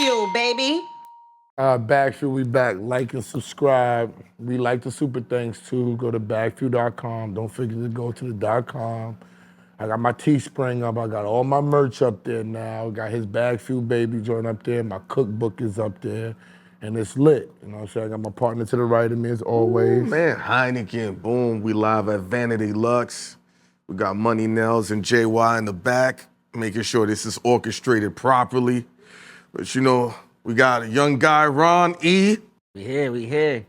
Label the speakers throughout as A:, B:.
A: Bagfuel, baby.
B: Bagfuel, we back. Like and subscribe. We like the super things too. Go to bagfuel.com. Don't forget to go to the .com. I got my Teespring up. I got all my merch up there now. Got his Bagfuel baby joint up there. My cookbook is up there. And it's lit. You know what I'm saying? I got my partner to the right of me as always.
C: Ooh, man, Hynaken, boom. We live at Vanity Lux. We got Money Nels and JY in the back, making sure this is orchestrated properly. But you know, we got a young guy, Ron E.
D: We here.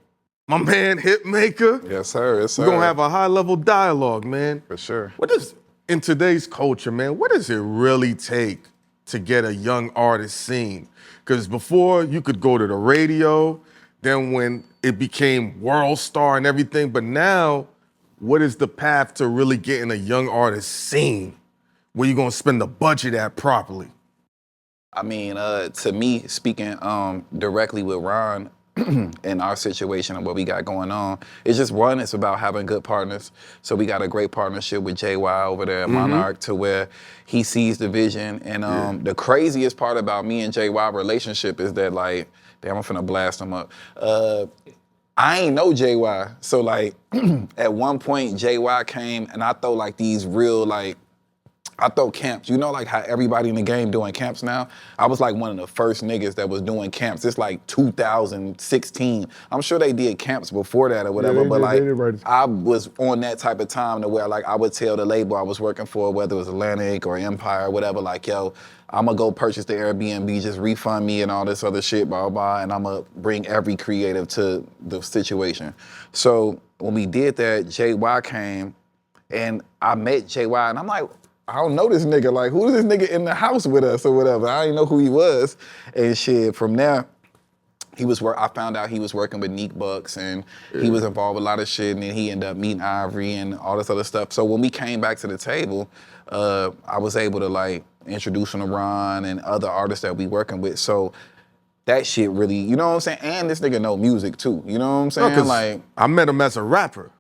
C: My man, Hitmaker.
E: Yes, sir. Yes, sir.
C: We're gonna have a high-level dialogue, man.
E: For sure.
C: In today's culture, man, what does it really take to get a young artist seen? Because before, you could go to the radio, then when it became world star and everything, but now, what is the path to really getting a young artist seen? Where you gonna spend the budget at properly?
F: I mean, to me, speaking directly with Ron and our situation and what we got going on, it's just one, it's about having good partners. So we got a great partnership with JY over there at Monarch to where he sees the vision. And the craziest part about me and JY relationship is that, like, damn, I'm finna blast him up. I ain't know JY. So like at one point JY came and I throw like these real I throw camps. You know like how everybody in the game doing camps now? I was like one of the first niggas that was doing camps. It's like 2016. I'm sure they did camps before that or whatever, but I was on that type of time to where like I would tell the label I was working for, whether it was Atlantic or Empire or whatever, like, yo, I'm gonna go purchase the Airbnb, just refund me and all this other shit, blah, blah, and I'm gonna bring every creative to the situation. So when we did that, JY came and I met JY and I'm like, I don't know this nigga. Like, who is this nigga in the house with us or whatever? I didn't know who he was. And shit, from there, I found out he was working with Neek Bucks and he was involved with a lot of shit, and then he ended up meeting Ivory and all this other stuff. So when we came back to the table, I was able to like introduce him to Ron and other artists that we working with. So that shit really, you know what I'm saying? And this nigga know music too, you know what I'm saying?
C: No,
F: like,
C: I met him as a rapper.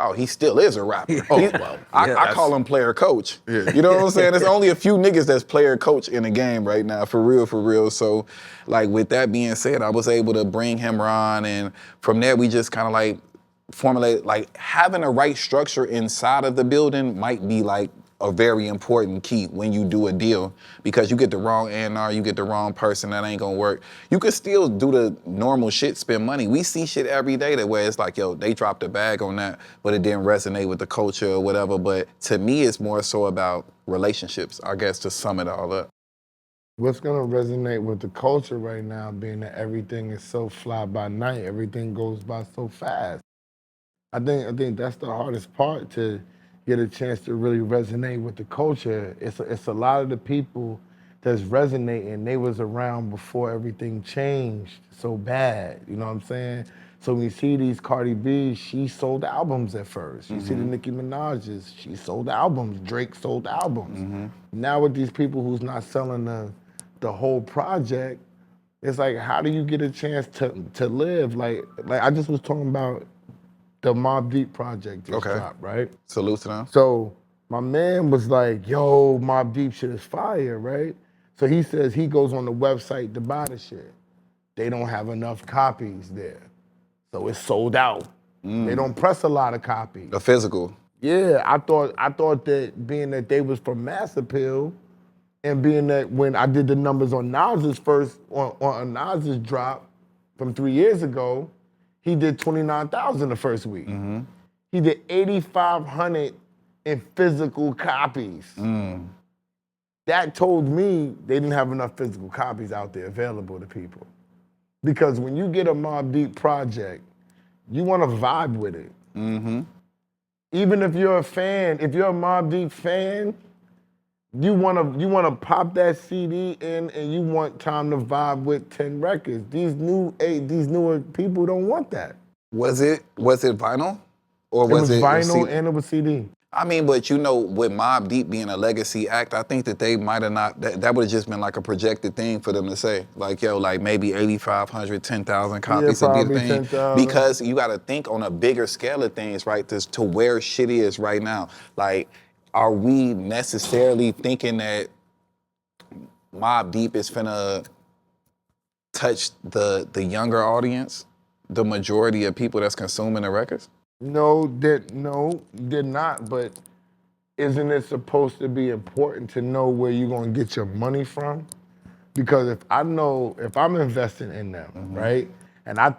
F: Oh, he still is a rapper. I call him player coach.
C: Yeah.
F: You know what I'm saying? There's only a few niggas that's player coach in the game right now, for real. So, like, with that being said, I was able to bring him Ron, and from there we just kind of like formulate, like, having a right structure inside of the building might be like a very important key when you do a deal, because you get the wrong A&R, you get the wrong person, that ain't gonna work. You could still do the normal shit, spend money. We see shit every day that where it's like, yo, they dropped a bag on that, but it didn't resonate with the culture or whatever. But to me, it's more so about relationships, I guess, to sum it all up.
B: What's gonna resonate with the culture right now, being that everything is so fly by night, everything goes by so fast. I think that's the hardest part, to get a chance to really resonate with the culture. It's a lot of the people that's resonating, they was around before everything changed so bad, you know what I'm saying? So when you see these Cardi B's, she sold albums at first. You see the Nicki Minaj's, she sold albums. Drake sold albums. Now with these people who's not selling the whole project, it's like, how do you get a chance to live? Like I just was talking about the Mobb Deep project just dropped, right?
F: Salute to them.
B: So my man was like, yo, Mobb Deep shit is fire, right? So he says he goes on the website to buy the shit. They don't have enough copies there. So it's sold out. They don't press a lot of copies.
F: A physical.
B: Yeah, I thought that being that they was for mass appeal, and being that when I did the numbers on Nas's on Nas's drop from 3 years ago, he did 29,000 the first week. He did 8,500 in physical copies. That told me they didn't have enough physical copies out there available to people. Because when you get a Mobb Deep project, you want to vibe with it. Even if you're a fan, if you're a Mobb Deep fan, you wanna pop that CD in and you want time to vibe with 10 records. These newer people don't want that.
F: Was it vinyl? Or
B: It was vinyl
F: CD?
B: and it was CD.
F: I mean, but you know, with Mobb Deep being a legacy act, I think that they might have not, that would have just been like a projected thing for them to say. Like, yo, like maybe 8,500, 10,000 copies would be the thing.
B: 10,000.
F: Because you gotta think on a bigger scale of things, right, to where shit is right now. Like, are we necessarily thinking that Mobb Deep is finna touch the younger audience, the majority of people that's consuming the records?
B: No, they're not. But isn't it supposed to be important to know where you're gonna get your money from? Because if I'm investing in them, right? And I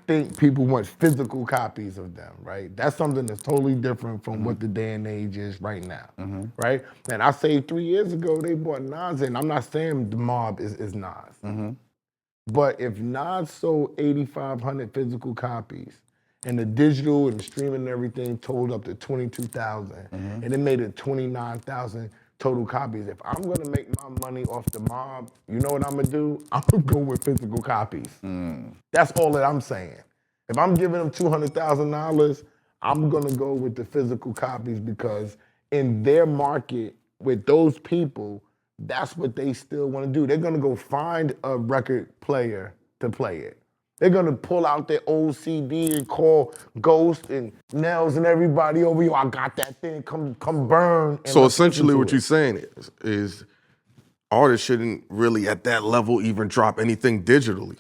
B: think people want physical copies of them, right? That's something that's totally different from what the day and age is right now, right? And I say 3 years ago they bought Nas in. I'm not saying the mob is Nas, but if Nas sold 8,500 physical copies, and the digital and the streaming and everything totaled up to 22,000, and it made it 29,000 total copies. If I'm gonna make my money off the mob, you know what I'm gonna do? I'm gonna go with physical copies. That's all that I'm saying. If I'm giving them $200,000, I'm gonna go with the physical copies because in their market, with those people, that's what they still wanna do. They're gonna go find a record player to play it. They're gonna pull out their old CD and call Ghost and Nels and everybody over. Yo, I got that thing. Come burn. And
C: So
B: let's listen
C: essentially
B: to
C: what
B: it.
C: you're saying is artists shouldn't really at that level even drop anything digitally.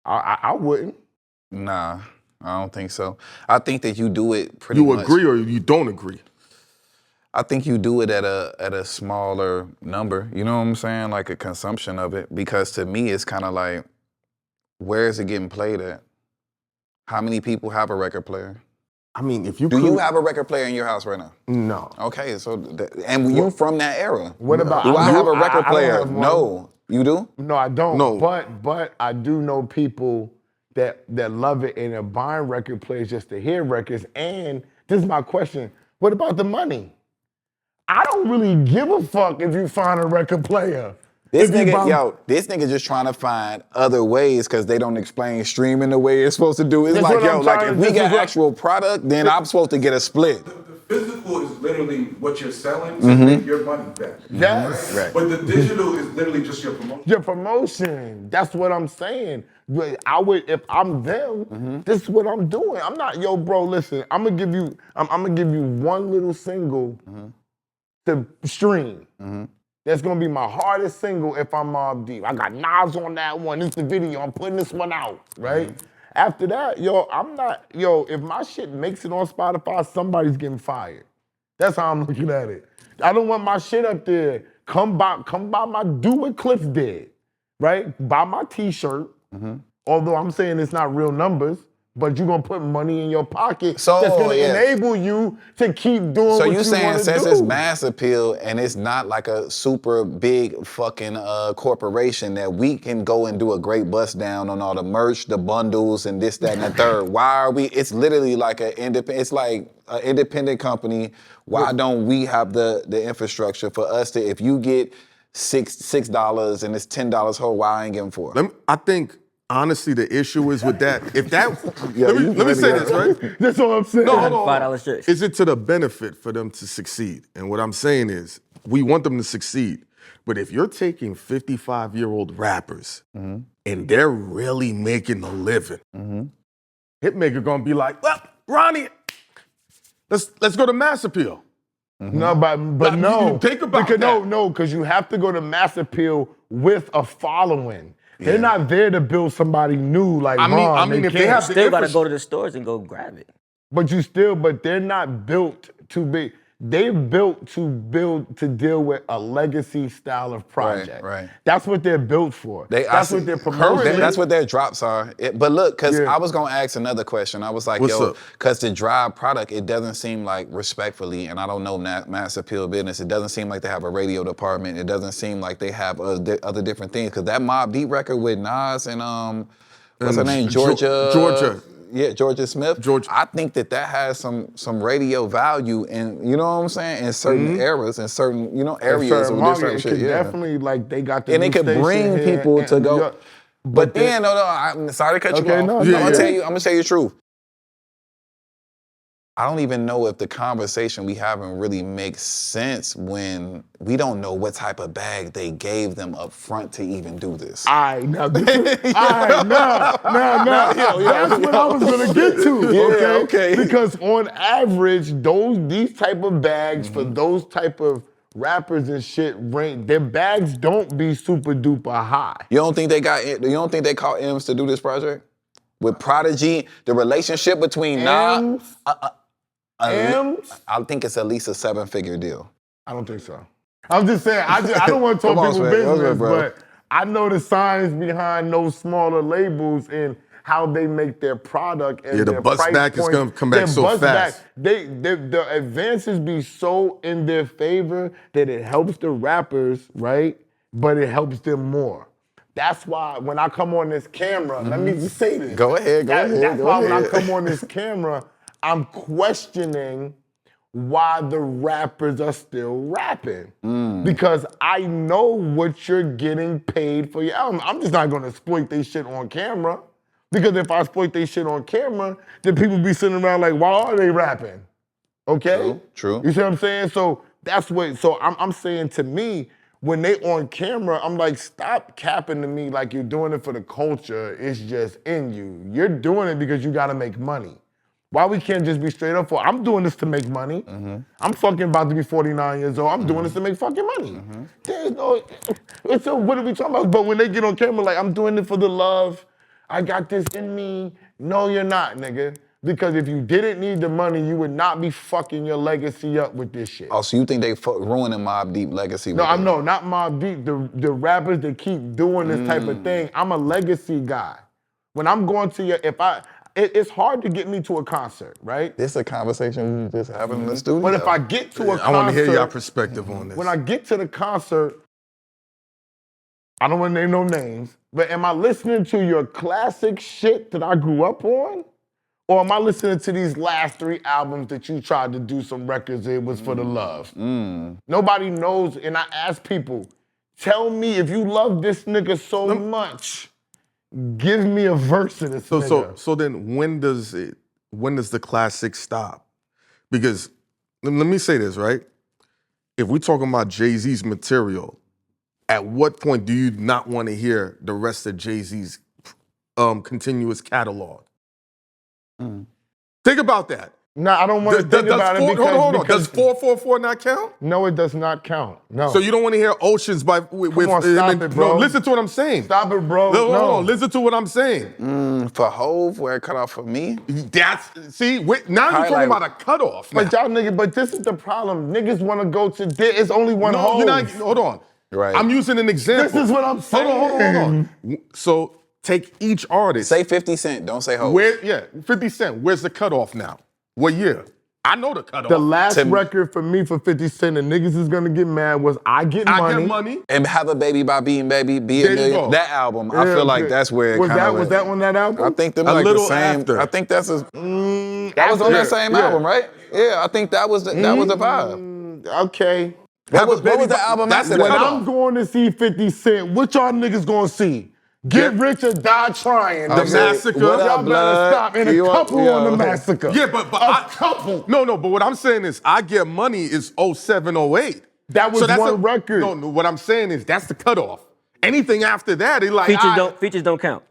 B: I wouldn't.
F: Nah, I don't think so. I think that you do it pretty
C: You
F: much.
C: agree or you don't agree?
F: I think you do it at a smaller number. You know what I'm saying? Like a consumption of it. Because to me, it's kind of like, where is it getting played at? How many people have a record player?
C: I mean, if you
F: Do you have a record player in your house right now?
B: No.
F: Okay, so and you from that era?
B: What about?
F: Do I have a record
B: I don't
F: player?
B: have one.
F: No, you do?
B: No, I don't.
C: No.
B: But I do know people that love it and are buying record players just to hear records. And this is my question: what about the money? I don't really give a fuck if you find a record player.
F: This
B: If you buy-
F: this nigga just trying to find other ways because they don't explain streaming the way it's supposed to do. It's
B: That's
F: like,
B: what I'm
F: like
B: trying
F: if
B: to-
F: we
B: this
F: got
B: is what-
F: actual product, then I'm supposed to get a split.
A: The physical is literally what you're selling to make your money back.
B: Yes.
F: Right.
A: But the digital is literally just your promotion.
B: Your promotion. That's what I'm saying. But I would, if I'm them, this is what I'm doing. I'm not, yo, bro, listen, I'm gonna give you one little single to stream. That's gonna be my hardest single if I'm Mobb Deep. I got Nas on that one. This is the video. I'm putting this one out, right? After that, if my shit makes it on Spotify, somebody's getting fired. That's how I'm looking at it. I don't want my shit up there. Come buy my, do what Cliff did, right? Buy my t-shirt, although I'm saying it's not real numbers, but you're gonna put money in your pocket
F: So,
B: that's gonna
F: yeah.
B: enable you to keep doing
F: So
B: what
F: you
B: you
F: saying
B: wanna
F: since
B: do.
F: it's mass appeal and it's not like a super big fucking corporation that we can go and do a great bust down on all the merch, the bundles, and this, that, and the third. Why are we? It's literally like it's like an independent company. Why don't we have the infrastructure for us to? If you get $6 and it's $10 whole, why I ain't giving $4?
C: I think honestly the issue is with that. If that, let me say this, right?
B: That's what I'm saying.
C: No, hold on.
D: $5 shirts.
C: Is it to the benefit for them to succeed? And what I'm saying is, we want them to succeed. But if you're taking 55-year-old rappers and they're really making a living, Hitmaker gonna be like, well, Ronnie, let's go to mass appeal.
B: No, but no.
C: you think about
B: because
C: that.
B: No, because you have to go to mass appeal with a following. They're not there to build somebody new like
C: I
B: Ron.
C: mean, if they
B: can't.
C: have
D: Still gotta go to the stores and go grab it.
B: But they're not built to be. They're built to deal with a legacy style of project.
F: right.
B: That's what they're built for. That's what they're promoting.
F: That's what their drops are. But look, because
B: Yeah.
F: I was gonna ask another question. I was like,
C: What's up?
F: because to drive product, it doesn't seem like respectfully, and I don't know mass appeal business. It doesn't seem like they have a radio department. It doesn't seem like they have other different things. Because that Mobb Deep record with Nas and what's her name, Georgia. Yeah, Georgia Smith. I think that has some radio value, and you know what I'm saying, in certain eras, in certain areas
B: Certain
F: or
B: market,
F: different
B: it
F: shit.
B: could
F: Yeah.
B: definitely they got the
F: And
B: new
F: it could
B: station
F: bring
B: here
F: people
B: in
F: to
B: New
F: go.
B: York.
F: But then, no, I'm sorry to cut you
B: Okay,
F: off.
B: no,
F: I'm
B: yeah,
F: gonna
B: yeah.
F: tell you. I'm gonna tell you the truth. I don't even know if the conversation we having really makes sense when we don't know what type of bag they gave them up front to even do this.
B: All right, now this is, now. That's what I was gonna get to.
F: okay.
B: Because on average, these type of bags for those type of rappers and shit their bags don't be super duper high.
F: You don't think they called M's to do this project? With Prodigy, the relationship between
B: M's?
F: M's? I think it's at least a 7-figure deal.
B: I don't think so. I'm just saying, I don't want to talk
F: Come on,
B: people's
F: Sway. Go
B: business,
F: ahead, bro.
B: but I know the science behind those smaller labels and how they make their product and
C: Yeah, the
B: their
C: buzz
B: price
C: back is
B: points.
C: gonna come back
B: Their
C: so
B: buzz
C: fast.
B: The advances be so in their favor that it helps the rappers, right? But it helps them more. That's why when I come on this camera, let me just say this.
F: Go ahead,
B: That's why when I
F: ahead.
B: come on this camera, I'm questioning why the rappers are still rapping. Because I know what you're getting paid for your album. I'm just not gonna exploit they shit on camera. Because if I exploit they shit on camera, then people be sitting around like, why are they rapping? Okay?
F: True.
B: You see what I'm saying? So that's what, so I'm saying to me, when they on camera, I'm like, stop capping to me like you're doing it for the culture. It's just in you. You're doing it because you gotta make money. Why we can't just be straight up I'm doing this to make money. I'm fucking about to be 49 years old. I'm doing this to make fucking money. There's no, what are we talking about? But when they get on camera, like, I'm doing it for the love. I got this in me. No, you're not, nigga. Because if you didn't need the money, you would not be fucking your legacy up with this shit.
F: Oh, so you think they ruining Mobb Deep legacy?
B: No,
F: with it?
B: not Mobb Deep. The rappers that keep doing this type of thing. I'm a legacy guy. When I'm going to it's hard to get me to a concert, right?
F: This is a conversation we were just having in the studio.
B: But if I get to a concert,
C: I want to hear your perspective on this.
B: when I get to the concert, I don't want to name no names, but am I listening to your classic shit that I grew up on? Or am I listening to these last 3 albums that you tried to do some records in was for the love? Nobody knows, and I ask people, tell me if you love this nigga so much, give me a verse of this nigga.
C: So then when does the classic stop? Because let me say this, right? If we're talking about Jay-Z's material, at what point do you not want to hear the rest of Jay-Z's continuous catalog? Think about that.
B: No, I don't want to think about it because...
C: Hold on. Does 444 not count?
B: No, it does not count. No.
C: So you don't want to hear Oceans with
B: Come on, stop it, bro.
C: No, listen to what I'm saying.
B: Stop it, bro.
C: Hold
B: No.
C: on, listen to what I'm saying.
F: For Hove, where it cut off for me?
C: Now you're talking about a cutoff.
B: But y'all niggas, but this is the problem. Niggas want to go to, it's only one
C: No,
B: hole.
C: you're not, hold on.
F: Right.
C: I'm using an example.
B: This is what I'm saying.
C: Hold on. So take each artist.
F: Say 50 Cent, don't say Hove.
C: 50 Cent, where's the cutoff now? What year? I know the cutoff.
B: The last record for me for 50 Cent, and niggas is gonna get mad, was I Get Money.
F: And Have a Baby by Beating Baby, Be a
C: There you
F: Million.
C: go.
F: That album, I feel like that's where it
B: was
F: kind of
B: was that on that album?
F: I think them
C: A
F: like
C: little
F: the same.
C: after.
F: I think that's that was on that same album, right? Yeah, I think that was the vibe.
B: Okay.
F: What was the album
C: That's
F: after
C: the
B: When
F: that?
B: I'm going to see 50 Cent, what y'all niggas gonna see? Get Rich or Die Trying.
C: The
B: nigga.
C: Massacre.
F: What
B: Y'all
F: up,
B: better
F: blood?
B: stop. And a couple on the Massacre.
C: Yeah, but
B: a couple.
C: No, but what I'm saying is I Get Money is 07, 08.
B: That was
C: that's
B: one record.
C: No, what I'm saying is that's the cutoff. Anything after that, it's like
D: Features don't count.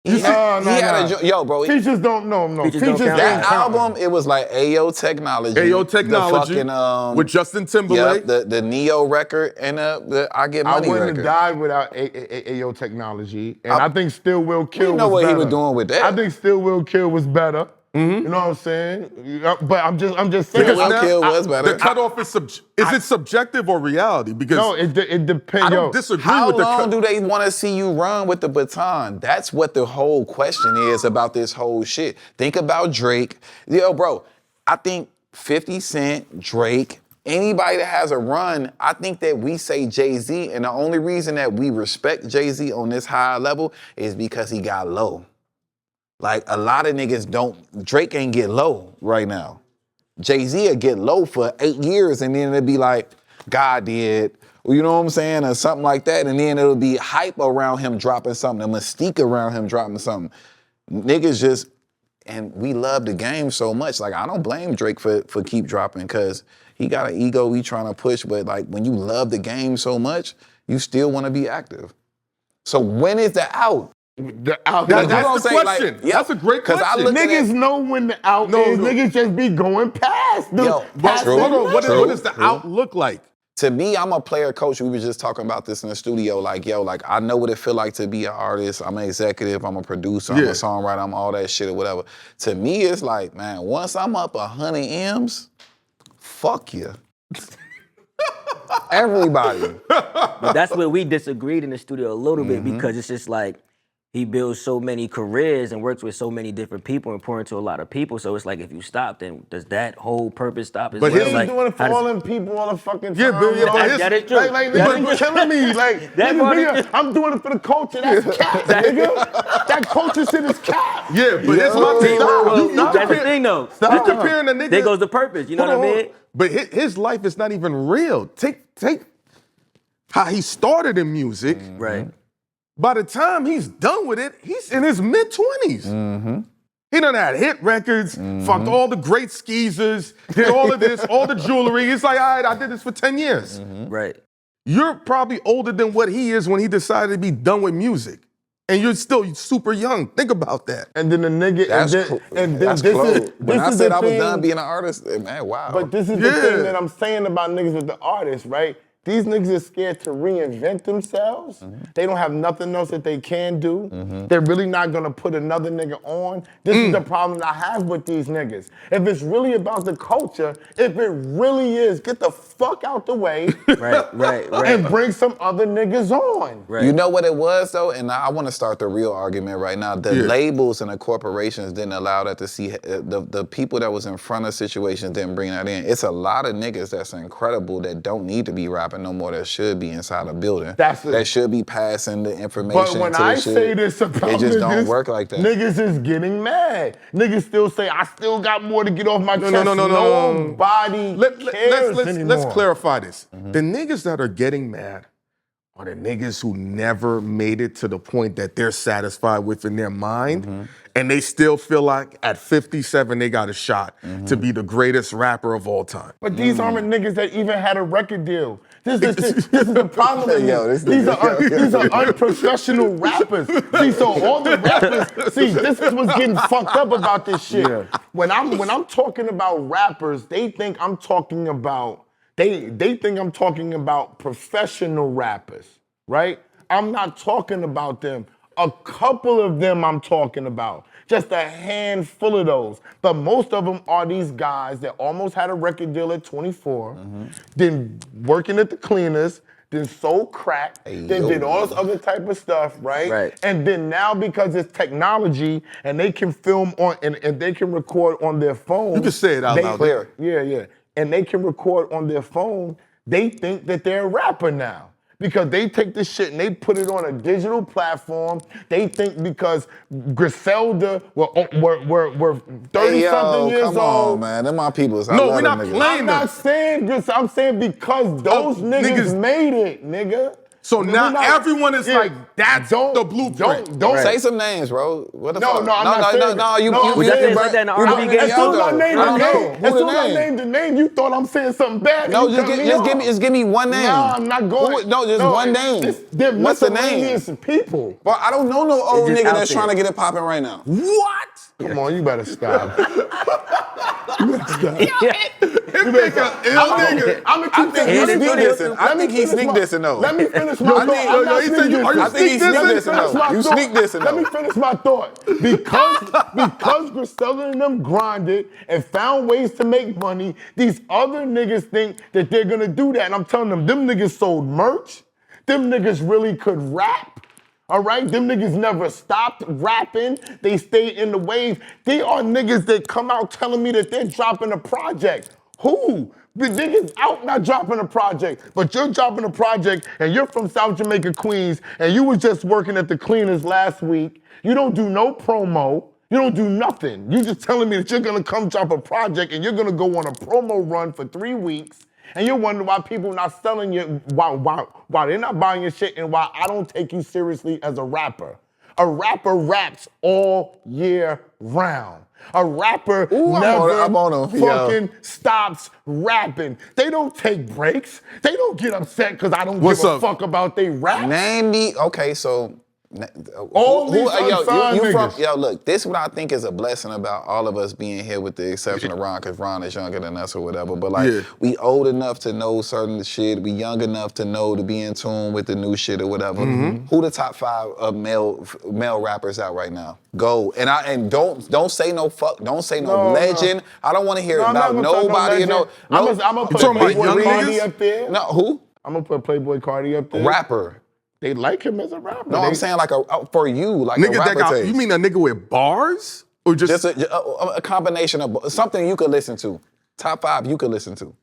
F: He had a yo, bro.
B: Features don't
D: Features don't count.
F: That album, it was like Ayo Technology.
C: Ayo Technology
F: The fucking,
C: with Justin Timberlake.
F: Yep, the Neo record and the I Get
B: I
F: Money
B: wouldn't
F: record.
B: have died without Ayo Technology. And I think Still Will Kill
F: We know
B: was
F: what he
B: better.
F: was doing with that.
B: I think Still Will Kill was better. You know what I'm saying? But I'm just saying.
F: Still Will Kill was better.
C: The cutoff is it subjective or reality? Because
B: No, it depends.
C: I don't disagree
F: How
C: with the
F: long do they want to see you run with the baton? That's what the whole question is about this whole shit. Think about Drake. Yo, bro, I think 50 Cent, Drake, anybody that has a run, I think that we say Jay-Z, and the only reason that we respect Jay-Z on this high level is because he got low. Like, a lot of niggas Drake ain't get low right now. Jay-Z will get low for 8 years, and then it'll be like, God did, you know what I'm saying, or something like that, and then it'll be hype around him dropping something, a mystique around him dropping something. Niggas just, and we love the game so much, like, I don't blame Drake for keep dropping, because he got an ego he trying to push, but like, when you love the game so much, you still want to be active. So when is the out?
B: The out.
C: That's
F: gonna
C: the
F: say, like,
C: question.
F: yep.
C: That's a great
F: 'Cause I
C: question.
F: look at
B: Niggas know when the out is. Niggas just be going past them.
F: Yo,
C: But
F: True.
C: hold on, what
F: True.
C: does the out look like?
F: To me, I'm a player coach. We were just talking about this in the studio. Like, yo, like I know what it feel like to be an artist. I'm an executive. I'm a producer. I'm a songwriter. I'm all that shit or whatever. To me, it's like, man, once I'm up 100 M's, fuck you. Everybody.
D: But that's where we disagreed in the studio a little bit because it's just like he builds so many careers and works with so many different people and pour into a lot of people. So it's like if you stop, then does that whole purpose stop as
B: But
D: well?
B: he's
D: Like,
B: doing it for
D: how does-
B: all them people all the fucking time.
C: Yeah, but
B: yo.
D: that is true.
B: Like
D: That
B: niggas
D: is-
B: killing me. Like,
D: That part is
B: nigga,
D: true.
B: I'm doing it for the culture. That's cap, nigga. That culture shit is cap.
C: Yeah, but it's my thing.
D: Well, that's the thing though.
C: You comparing a nigga.
D: There goes the purpose. You know what I mean?
C: But his life is not even real. Take how he started in music.
D: Right.
C: By the time he's done with it, he's in his mid-20s. He done had hit records, fucked all the great skeezers, did all of this, all the jewelry. He's like, all right, I did this for 10 years.
D: Right.
C: You're probably older than what he is when he decided to be done with music. And you're still super young. Think about that.
B: And then the nigga,
F: That's
B: this
F: close.
B: is
F: When I
B: the
F: said I was
B: thing-
F: done being an artist, man, wow.
B: But this is the thing that I'm saying about niggas with the artists, right? These niggas are scared to reinvent themselves. They don't have nothing else that they can do. They're really not gonna put another nigga on. This is the problem I have with these niggas. If it's really about the culture, if it really is, get the fuck out the way
D: Right.
B: and bring some other niggas on.
D: Right.
F: You know what it was though, and I want to start the real argument right now. The labels and the corporations didn't allow that to see. The people that was in front of situations didn't bring that in. It's a lot of niggas that's incredible that don't need to be rapping no more. That should be inside a building. That should be passing the information.
B: But when
F: to the
B: I
F: shit.
B: say this about
F: it just
B: niggas,
F: don't work like that.
B: Niggas is getting mad. Niggas still say, I still got more to get off my chest.
C: No.
B: Nobody cares anymore.
C: Let's clarify this. The niggas that are getting mad are the niggas who never made it to the point that they're satisfied with in their mind, and they still feel like at 57 they got a shot to be the greatest rapper of all time.
B: But these aren't niggas that even had a record deal. This is the problem with
F: Yo,
B: this.
F: this
B: These
F: nigga-
B: are unprofessional rappers. See, so all the rappers, this is what's getting fucked up about this shit. When I'm talking about rappers, they think I'm talking about they think I'm talking about professional rappers, right? I'm not talking about them. A couple of them I'm talking about. Just a handful of those. But most of them are these guys that almost had a record deal at 24, then working at the cleaners, then sold crack, then did all this other type of stuff, right?
D: Right.
B: And then now because it's technology and they can film on and they can record on their phone.
C: You can say it out loud.
F: Clear.
B: Yeah. And they can record on their phone, they think that they're a rapper now. Because they take this shit and they put it on a digital platform. They think because Griselda were 30-something years
F: come
B: old.
F: on, man. Them my peoples. I
C: No,
F: love
C: we're
F: them
C: not
F: niggas.
C: playing
B: I'm not saying this. I'm saying because those niggas made it, nigga.
C: So
B: We're
C: now
B: not-
C: everyone is
B: yeah,
C: like, that's the blueprint.
B: Don't
F: Say some names, bro. What the
B: No,
F: fuck?
B: no, I'm not saying
F: No,
B: that.
F: you.
B: No, I'm
D: Was that
B: saying
D: like that in the R&B game?
B: As soon as I named the
F: I don't know.
B: name,
F: Who
B: as
F: the
B: soon as I
F: name?
B: named the name, you thought I'm saying something bad.
F: No,
B: and you cut
F: just give me one name.
B: No, I'm not going.
F: No, just one name.
B: They're
F: What's the name?
B: miscellaneous people.
F: Well, I don't know no old
D: just
F: nigga
D: out
F: that's
D: there.
F: trying to get it popping right now.
C: What?
B: Come on, you better stop.
C: Him make a ill nigga.
B: I'm gonna keep
F: think
B: this.
F: he's sneak dissing. I think he's sneak dissing though.
B: Let me finish my
C: I
B: thought.
C: think-
B: I'm
C: yo,
B: not
C: he said
B: sneak
C: you- are you
B: dissing.
F: I think he's sneak
B: Let me
F: dissing
B: finish
F: though.
B: my
F: You
B: thought.
F: sneak dissing
B: Let me
F: though.
B: finish my thought. Because Griselda and them grinded and found ways to make money, these other niggas think that they're gonna do that. And I'm telling them niggas sold merch. Them niggas really could rap. All right, them niggas never stopped rapping. They stayed in the wave. They are niggas that come out telling me that they're dropping a project. Who? The niggas out not dropping a project, but you're dropping a project and you're from South Jamaica, Queens, and you was just working at the cleaners last week. You don't do no promo. You don't do nothing. You just telling me that you're gonna come drop a project and you're gonna go on a promo run for 3 weeks. And you're wondering why people not selling you, why they're not buying your shit, and why I don't take you seriously as a rapper. A rapper raps all year round. A rapper
F: I'm on him, yo.
B: fucking stops rapping. They don't take breaks. They don't get upset because I don't
C: What's
B: give a
C: up?
B: fuck about they rap.
F: Name me. Okay, so
B: All these unsigned niggas.
F: Yo, look, this is what I think is a blessing about all of us being here with the exception of Ron, because Ron is younger than us or whatever. But like, we old enough to know certain shit. We young enough to know to be in tune with the new shit or whatever. Who the top 5 of male rappers out right now? Go. And don't say no fuck. Don't say no legend. No. I don't want to hear about nobody. I'm
B: gonna put Playboy Cardi up there.
F: No, who?
B: I'm gonna put Playboy Cardi up there.
F: Rapper.
B: They like him as a rapper.
F: No, I'm saying like for you, like
C: nigga
F: a rapper taste.
C: You mean a nigga with bars? Or just
F: a combination of something you could listen to. Top 5 you could listen to.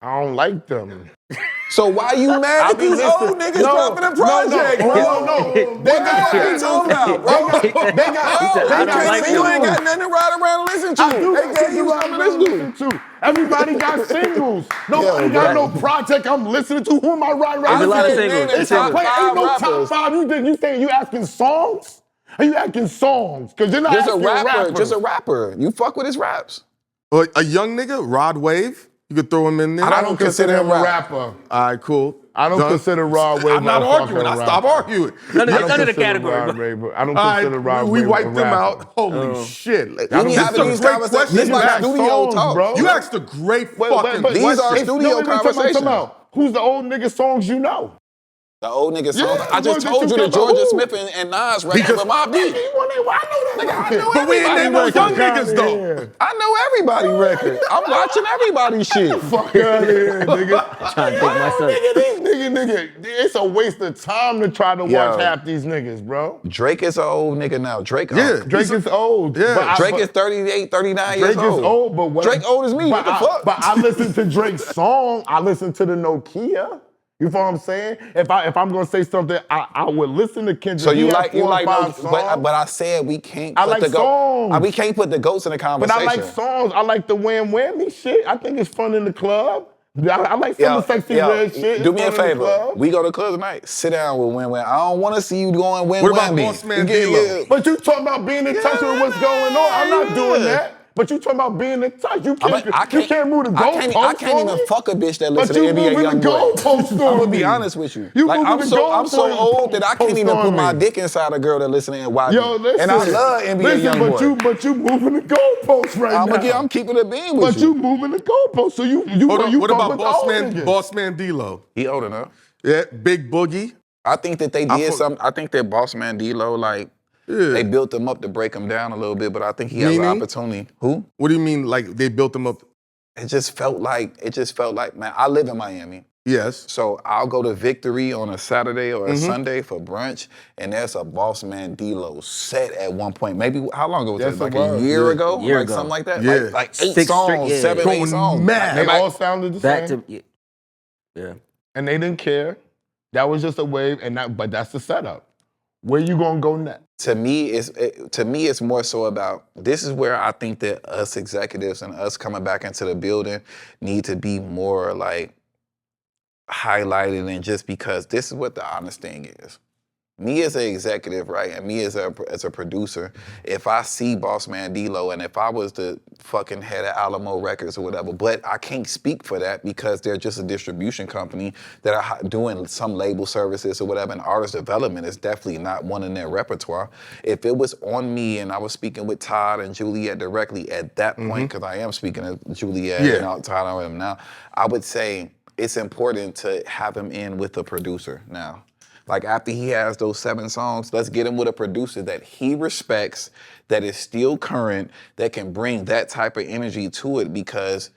B: I don't like them.
F: So why you mad at these old niggas dropping a project, bro?
B: No.
F: What the fuck you talking about, bro? You ain't got nothing to ride around and listen to. They gave you something to listen to.
B: Everybody got singles. Nobody got no project I'm listening to. Who am I riding around?
D: There's a lot of singles.
B: Ain't no top 5. You saying you asking songs? Are you asking songs? Because you're not asking rappers.
F: Just a rapper. You fuck with his raps.
C: A young nigga, Rod Wave. You could throw him in there.
B: I don't consider him a rapper.
C: All right, cool.
B: I don't consider Rod Wave.
C: I'm not arguing. I stop arguing.
D: None of the category.
B: I don't consider Rod Wave.
C: We wiped them out. Holy shit.
F: You be having these conversations. This is like studio talk,
B: bro.
C: You asked a great fucking question.
F: These are studio conversations.
B: Who's the old nigga songs you know?
F: The old nigga songs. I just told you the Georgia Smith and Nas record with my beat.
C: But we ain't name no young niggas though.
F: I know everybody record. I'm watching everybody's shit.
B: Fuck out of here, nigga.
D: Trying to think myself.
B: Nigga, it's a waste of time to try to watch half these niggas, bro.
F: Drake is an old nigga now. Drake
B: is old.
C: Yeah.
F: Drake is 38, 39 years old.
B: Drake is old, but what?
F: Drake old as me. What the fuck?
B: But I listen to Drake's song. I listen to the Nokia. You feel what I'm saying? If I'm gonna say something, I would listen to Kendrick.
F: So you like but I said we can't. We can't put the goats in the conversation.
B: But I like songs. I like the Wham Whammy shit. I think it's fun in the club. I like some of the sexy red shit.
F: Do me a favor. We go to the club tonight. Sit down with Wham Wham. I don't want to see you going Wham Whammy.
C: What about Boss Man D-Lo?
B: But you talking about being in touch with what's going on. I'm not doing that. But you talking about being in touch. You can't move the goalpost.
F: I can't even fuck a bitch that listens to NBA YoungBoy. I'm gonna be honest with you. I'm so old that I can't even put my dick inside a girl that listens to NYB.
B: Yo, listen.
F: And I love NBA YoungBoy.
B: But you moving the goalpost right now.
F: I'm keeping it being with you.
B: But you moving the goalpost. So you
C: what about Boss Man D-Lo?
F: He old enough.
C: Yeah, Big Boogie.
F: I think that they did something. I think that Boss Man D-Lo, like, they built him up to break him down a little bit, but I think he has an opportunity. Who?
C: What do you mean, like, they built him up?
F: It just felt like, man, I live in Miami.
C: Yes.
F: So I'll go to Victory on a Saturday or a Sunday for brunch, and there's a Boss Man D-Lo set at one point. Maybe, how long ago was that? Like a year ago? Something like that?
C: Yeah.
F: Like 8 songs, 7, 8 songs.
B: Mad. They all sounded the same.
D: Yeah.
B: And they didn't care. That was just a wave, but that's the setup. Where you gonna go next?
F: To me, it's more so about, this is where I think that us executives and us coming back into the building need to be more like highlighted, and just because this is what the honest thing is. Me as an executive, right, and me as a producer, if I see Boss Man D-Lo, and if I was the fucking head of Alamo Records or whatever, but I can't speak for that because they're just a distribution company that are doing some label services or whatever, and artist development is definitely not one in their repertoire. If it was on me and I was speaking with Todd and Juliet directly at that point, because I am speaking to Juliet and Todd and them now, I would say it's important to have him in with a producer now. Like, after he has those 7 songs, let's get him with a producer that he respects, that is still current, that can bring that type of energy to it, because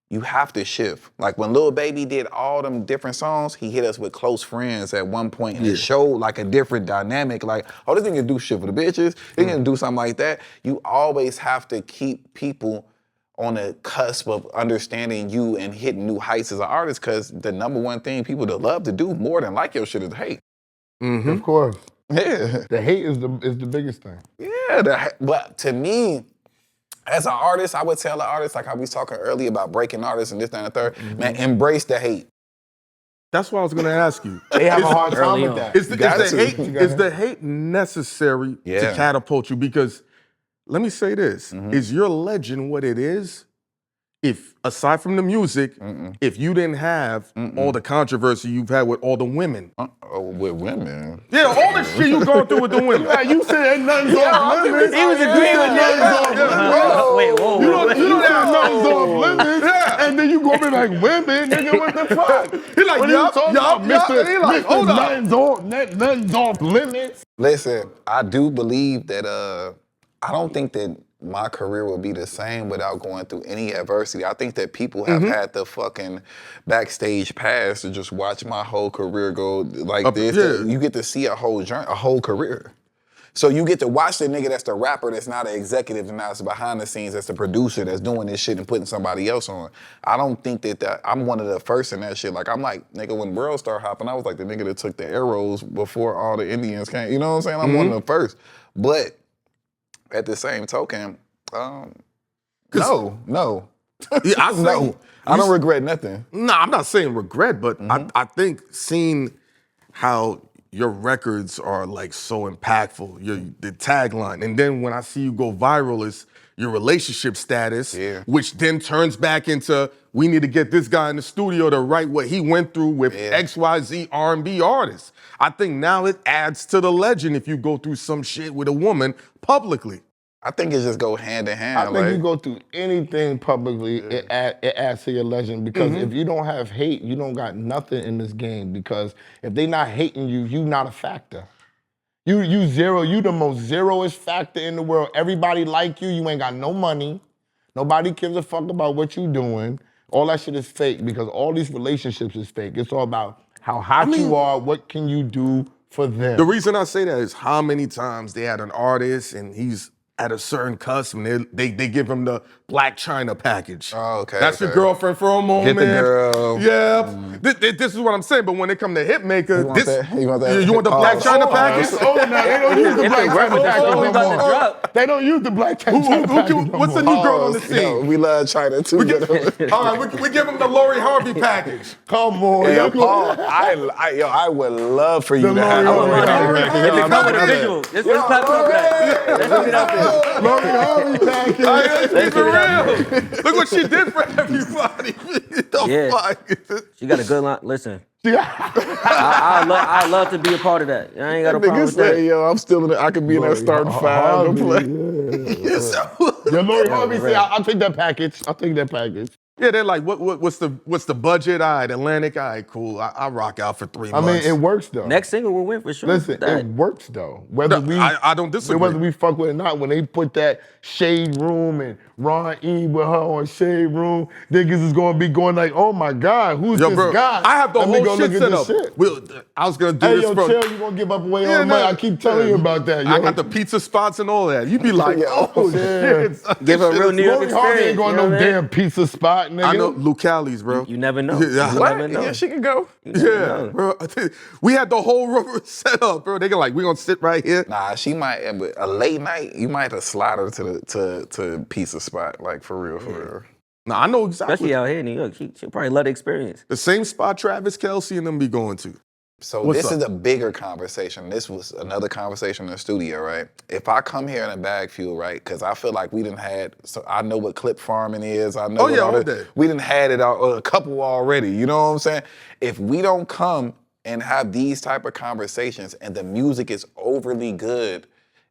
F: you have to shift. Like, when Lil Baby did all them different songs, he hit us with Close Friends at one point, and it showed like a different dynamic. Like, oh, this nigga do shit for the bitches. They can do something like that. You always have to keep people on the cusp of understanding you and hitting new heights as an artist, because the number one thing people that love to do more than like your shit is hate.
B: Of course.
F: Yeah.
B: The hate is the biggest thing.
F: Yeah, but to me, as an artist, I would tell an artist, like how we was talking earlier about breaking artists and this, that, and the third, man, embrace the hate.
C: That's what I was going to ask you.
B: They have a hard time with that.
C: Is the hate necessary to catapult you? Because let me say this, is your legend what it is if aside from the music, if you didn't have all the controversy you've had with all the women.
F: With women.
C: Yeah, all the shit you go through with the women.
B: Like you said, ain't nothing's off limits.
D: He was agreeing with that. Wait, whoa.
B: You don't say nothing's off limits, and then you go be like, women, nigga, what the fuck?
C: He like,
B: what are you
C: yup,
B: talking
C: yup,
B: about,
C: yup.
B: Mr.
C: He like,
B: Mr.
C: hold up.
B: Nothing's off limits.
F: Listen, I do believe that I don't think that my career will be the same without going through any adversity. I think that people have had the fucking backstage pass to just watch my whole career go like this.
C: Yeah.
F: You get to see a whole journey, a whole career. So you get to watch the nigga that's the rapper, that's not an executive, and that's behind the scenes, that's the producer, that's doing this shit and putting somebody else on. I don't think that I'm one of the first in that shit. Like, I'm like, nigga, when World started hopping, I was like the nigga that took the arrows before all the Indians came. You know what I'm saying? I'm one of the first. But at the same token, no.
C: Yeah, I
F: No. I don't regret nothing.
C: No, I'm not saying regret, but I think seeing how your records are like so impactful, the tagline, and then when I see you go viral is your relationship status, which then turns back into we need to get this guy in the studio to write what he went through with XYZ R&B artists. I think now it adds to the legend if you go through some shit with a woman publicly.
F: I think it just go hand in hand.
B: I think you go through anything publicly, it adds to your legend, because if you don't have hate, you don't got nothing in this game, because if they not hating you, you not a factor. You zero, you the most zeroest factor in the world. Everybody like you ain't got no money. Nobody gives a fuck about what you doing. All that shit is fake, because all these relationships is fake. It's all about how hot you are, what can you do for them.
C: The reason I say that is how many times they had an artist and he's at a certain cusp and they give him the Black China package.
F: Oh, okay.
C: That's your girlfriend for a moment.
F: Get the girl.
C: Yeah. This is what I'm saying, but when it come to Hitmaker,
F: You want that?
C: you want the Black China package?
B: Oh, now they don't use the Black China package
D: we
B: no
D: about to
B: more.
D: drop.
B: They don't use the Black China package no
C: What's the
B: more.
C: new girl on the scene?
F: Yo, we love China too.
C: All right, we give him the Lori Harvey package.
B: Come on.
F: Yo, Paul, I would love for you to have
B: Lori Harvey
D: If it come with a visual, let's clap for that. Let's put it out there.
B: Lori Harvey package.
C: Let's be real. Look what she did for everybody. The fuck?
D: She got a good line. Listen, I love to be a part of that. I ain't got a problem
F: Niggas
D: with that.
F: say, yo, I'm still in I could be in that starting five. Don't play.
B: Yeah, Lori Harvey said, I'll take that package. I'll take that package.
C: Yeah, they're like, what's the budget? All right, Atlantic, all right, cool. I rock out for 3
B: I
C: months.
B: mean, it works though.
D: Next single will win for sure.
B: Listen, it works though. Whether
C: I don't disagree.
B: Whether we fuck with it or not, when they put that Shade Room and Ron E with her on Shade Room, niggas is gonna be going like, oh my God, who's this
C: bro,
B: guy?
C: I have the
B: Let me go
C: whole
B: look
C: shit
B: at
C: set
B: this
C: up.
B: shit.
C: I was gonna do
B: Hey,
C: this
B: yo,
C: from.
B: chill, you gonna give up away all the money. I keep telling you about that, yo.
C: I got the pizza spots and all that. You be like, oh shit.
D: Give her a real New York
B: Lori Harvey ain't
D: experience.
B: going
D: You know
B: no
D: what I mean?
B: damn pizza spot, nigga.
C: I know Lucali's, bro.
D: You never know.
C: Yeah.
D: You never know.
F: Yeah, she can go.
C: Yeah, bro. We had the whole room set up, bro. They like, we gonna sit right here.
F: Nah, she might a late night. You might have to slide her to pizza spot, like for real.
C: Nah, I know exactly.
D: Especially out here in New York. She'll probably love the experience.
C: The same spot Travis Kelce and them be going to.
F: So
C: What's
F: this
C: up?
F: is a bigger conversation. This was another conversation in the studio, right? If I come here in a Bagfuel, right? Because I feel like we done had. So I know what clip farming is. I know.
C: Oh, yeah,
F: all
C: all
F: that.
C: day.
F: We done had it a couple already. You know what I'm saying? If we don't come and have these type of conversations, and the music is overly good,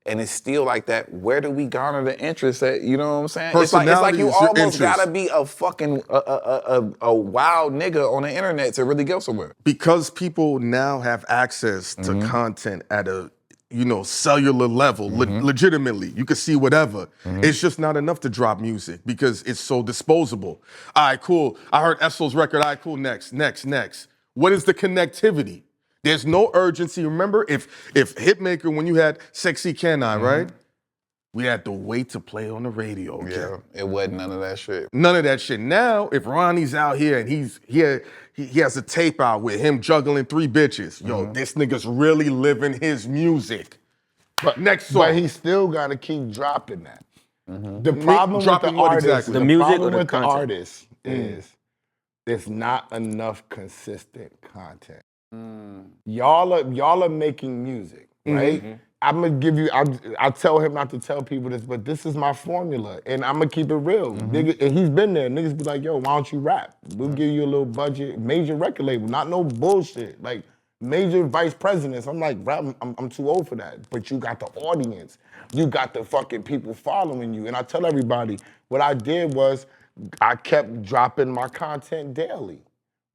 F: and it's still like that, where do we garner the interest at? You know what I'm saying? It's like
C: Personality
F: you
C: is your
F: almost
C: interest.
F: gotta be a fucking a wild nigga on the internet to really go somewhere.
C: Because people now have access to content at a cellular level, legitimately. You can see whatever. It's just not enough to drop music because it's so disposable. All right, cool. I heard Esso's record. All right, cool. Next. What is the connectivity? There's no urgency. Remember, if Hitmaker, when you had Sexy Can I, right? We had to wait to play on the radio. Okay?
F: Yeah, it wasn't none of that shit.
C: None of that shit. Now, if Ronnie's out here and he has a tape out with him juggling 3 bitches, yo, this nigga's really living his music. But next song.
B: But he still got to keep dropping that. The problem with
C: dropping
B: the
C: what
B: artist,
C: exactly?
B: the
D: The music
B: problem
D: or the
B: with the
D: content?
B: artist is there's not enough consistent content. Y'all are making music, right? I'm gonna give you. I tell him not to tell people this, but this is my formula, and I'm gonna keep it real. Nigga, and he's been there. Niggas be like, "Yo, why don't you rap? We'll give you a little budget, major record label, not no bullshit, like major vice presidents." I'm like, "Rap, I'm too old for that." But you got the audience, you got the fucking people following you, and I tell everybody what I did was I kept dropping my content daily.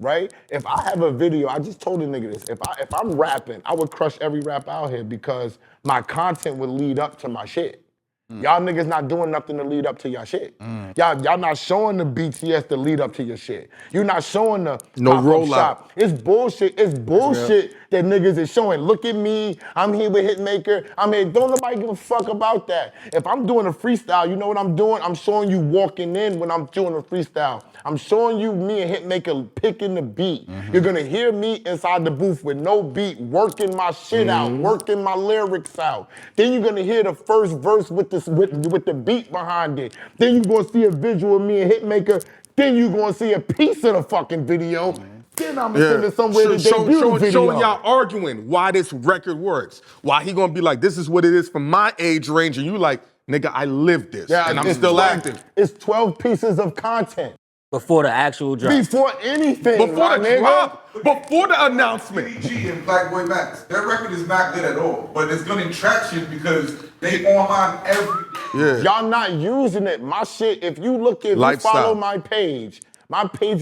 B: Right? If I have a video, I just told a nigga this. If I'm rapping, I would crush every rap out here because my content would lead up to my shit. Y'all niggas not doing nothing to lead up to your shit. Y'all not showing the BTS to lead up to your shit. You're not showing the
C: No
B: pop-up
C: rollout.
B: shop. It's bullshit. It's bullshit that niggas is showing. Look at me. I'm here with Hitmaker. I'm here. Don't nobody give a fuck about that. If I'm doing a freestyle, you know what I'm doing? I'm showing you walking in when I'm doing a freestyle. I'm showing you me and Hitmaker picking the beat. You're gonna hear me inside the booth with no beat, working my shit out, working my lyrics out. Then you're gonna hear the first verse with the beat behind it. Then you're gonna see a visual of me and Hitmaker. Then you're gonna see a piece of the fucking video. Then I'm gonna send it somewhere to debut the video.
C: Showing y'all arguing why this record works. Why he gonna be like, this is what it is for my age range, and you like, nigga, I lived this, and I'm
B: it's
C: still
B: 12
C: active.
B: It's 12 pieces of content.
D: Before the actual drop.
B: Before anything,
C: Before
B: my
C: the
B: nigga.
C: drop, before the announcement.
A: BG and Black Boy Max, their record is not good at all, but it's gonna traction because they online every day.
C: Yeah.
B: Y'all not using it. My shit, if you
C: Lifestyle.
B: follow my page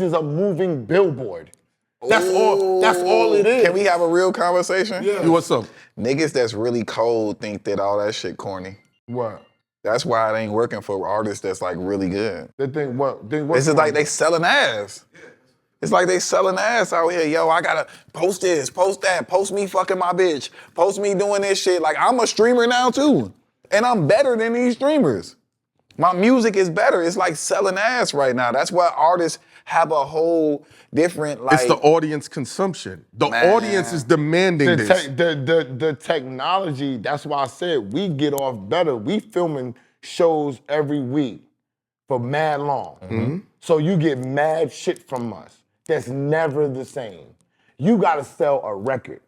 B: is a moving billboard. That's all it is.
F: Can we have a real conversation?
B: Yeah.
C: You what's up?
F: Niggas that's really cold think that all that shit corny.
B: What?
F: That's why it ain't working for artists that's like really good.
B: They think what?
F: It's just like they selling ass. It's like they selling ass out here. Yo, I gotta post this, post that, post me fucking my bitch, post me doing this shit. Like, I'm a streamer now too. And I'm better than these streamers. My music is better. It's like selling ass right now. That's why artists have a whole different, like...
C: It's the audience consumption. The audience is demanding this.
B: The technology, that's why I said we get off better. We filming shows every week for mad long. So you get mad shit from us that's never the same. You gotta sell a record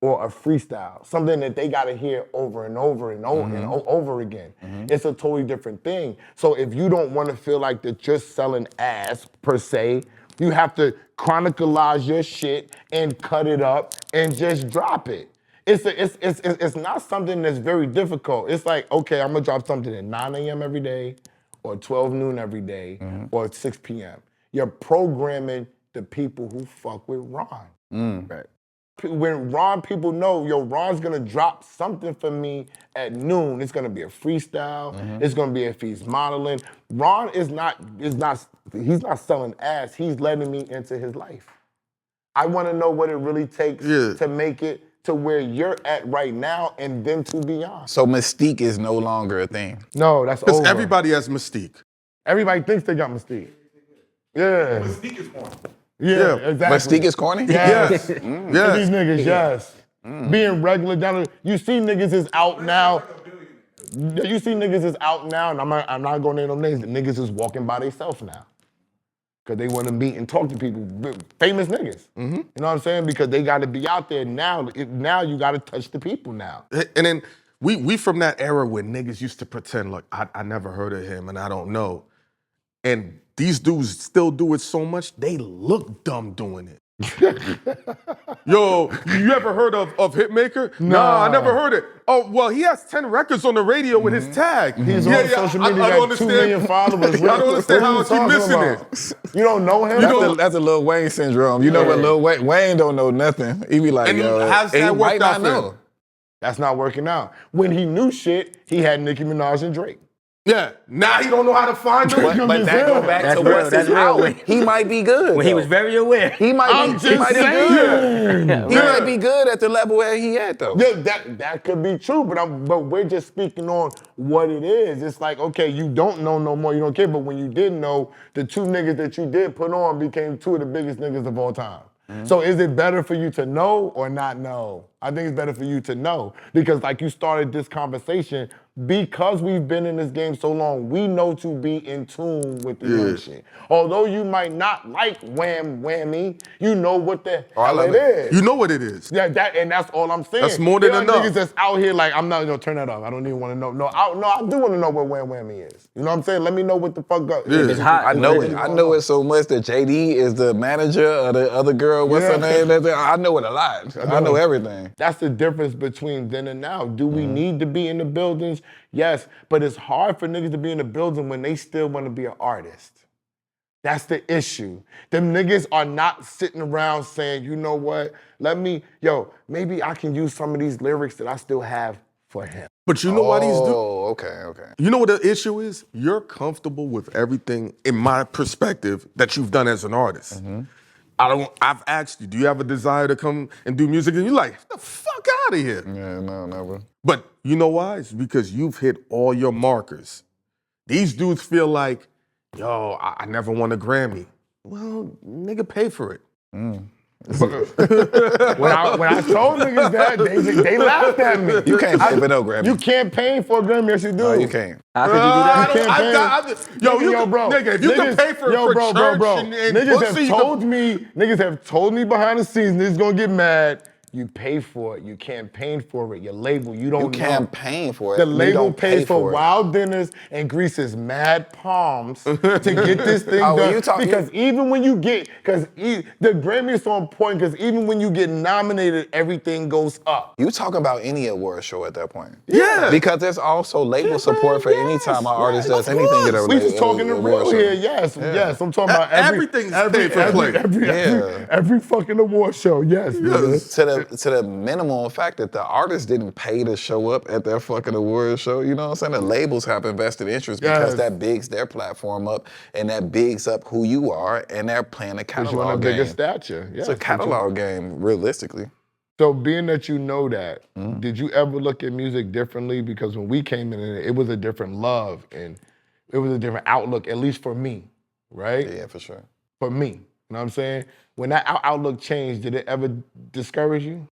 B: or a freestyle, something that they gotta hear over and over and over and over again. It's a totally different thing. So if you don't wanna feel like that you're selling ass per se, you have to chronicleize your shit and cut it up and just drop it. It's not something that's very difficult. It's like, okay, I'm gonna drop something at 9 a.m. every day, or 12 noon every day, or 6 p.m. You're programming the people who fuck with Ron. Right. When Ron people know, yo, Ron's gonna drop something for me at noon. It's gonna be a freestyle. It's gonna be if he's modeling. Ron he's not selling ass. He's letting me into his life. I wanna know what it really takes to make it to where you're at right now and then to beyond.
F: So mystique is no longer a thing.
B: No, that's over.
C: Because everybody has mystique.
B: Everybody thinks they got mystique. Yeah.
A: Mystique is one.
B: Yeah, exactly.
F: Mystique is corny?
B: Yes.
C: Yes.
B: For these niggas, yes. Being regular down you see niggas is out now. You see niggas is out now, and I'm not gonna name no names. The niggas is walking by themselves now. Cause they wanna meet and talk to people, famous niggas. You know what I'm saying? Because they gotta be out there now. Now you gotta touch the people now.
C: And then we from that era where niggas used to pretend like, I never heard of him and I don't know. And these dudes still do it so much, they look dumb doing it. Yo, you ever heard of Hitmaker? Nah, I never heard it. Oh, well, he has 10 records on the radio with his tag.
B: He's on social media,
C: I don't
B: got 2 million followers.
C: I don't understand how
B: What are you
C: you missing
B: talking
C: it.
B: about? You don't know him?
F: That's a Lil Wayne syndrome. You know what Lil Wayne? Wayne don't know nothing. He be like,
C: And
F: yo,
C: how's
F: he
C: that
F: might
C: worked out
F: not
C: for him?
F: know.
B: That's not working out. When he knew shit, he had Nicki Minaj and Drake.
C: Yeah, now he don't know how to find them.
F: But that go back
D: That's
F: to
D: real,
F: what's
D: that's
F: his
D: real.
F: out. He might be good.
D: When he
F: though.
D: was very aware.
F: He might
B: I'm
F: be
B: just
F: good.
B: saying.
F: He might be good at the level where he at though.
B: Yeah, that could be true, but we're just speaking on what it is. It's like, okay, you don't know no more, you don't care, but when you did know, the 2 niggas that you did put on became 2 of the biggest niggas of all time. So is it better for you to know or not know? I think it's better for you to know because like you started this conversation, because we've been in this game so long, we know to be in tune with the young shit. Although you might not like wham whammy, you know what the hell it is.
C: You know what it is.
B: Yeah, and that's all I'm saying.
C: That's more than
B: There are
C: enough.
B: niggas that's out here like, I'm not gonna turn that off. I don't even want to know. No, I do want to know what wham whammy is. You know what I'm saying? Let me know what the fuck go.
D: It's hot.
F: I know it. I know it so much that JD is the manager of the other girl. What's her name? I know it a lot. I know everything.
B: That's the difference between then and now. Do we need to be in the buildings? Yes, but it's hard for niggas to be in the building when they still want to be an artist. That's the issue. Them niggas are not sitting around saying, you know what, maybe I can use some of these lyrics that I still have for him.
C: But you know why these dudes?
F: Oh, okay.
C: You know what the issue is? You're comfortable with everything, in my perspective, that you've done as an artist. I've asked you, do you have a desire to come and do music? And you're like, get the fuck out of here.
F: Yeah, no, never.
C: But you know why? It's because you've hit all your markers. These dudes feel like, yo, I never won a Grammy. Well, nigga, pay for it.
B: When I told niggas that, they laughed at me.
F: You can't pay for no Grammy.
B: You campaign for a Grammy, yes you do.
F: No, you can't.
D: How could you do that?
C: Nigga, if you can pay for church and
B: Niggas have told me behind the scenes, niggas gonna get mad. You pay for it. You campaign for it. Your label, you don't
F: You campaign for it.
B: The
F: You
B: label
F: don't
B: pays
F: pay
B: for
F: it.
B: wild dinners and greases mad palms to get this thing
F: Oh,
B: done.
F: you talking-
B: Because even when you get, the Grammy is so important because even when you get nominated, everything goes up.
F: You talking about any award show at that point?
C: Yeah.
F: Because there's also label support for any time an artist does anything at a
B: We just talking the
F: award
B: real
F: show.
B: here, yes. I'm talking about
C: Everything's paid for play.
B: every fucking award show, yes. nigga.
F: To the minimal fact that the artist didn't pay to show up at their fucking award show, you know what I'm saying? The labels have invested interest because
B: Yes.
F: that bigs their platform up and that bigs up who you are and they're playing a
B: Because you're on a
F: catalog
B: bigger
F: game.
B: stature.
F: It's a catalog game, realistically.
B: So being that you know that, did you ever look at music differently? Because when we came in, it was a different love and it was a different outlook, at least for me, right?
F: Yeah, for sure.
B: For me, you know what I'm saying? When that outlook changed, did it ever discourage you?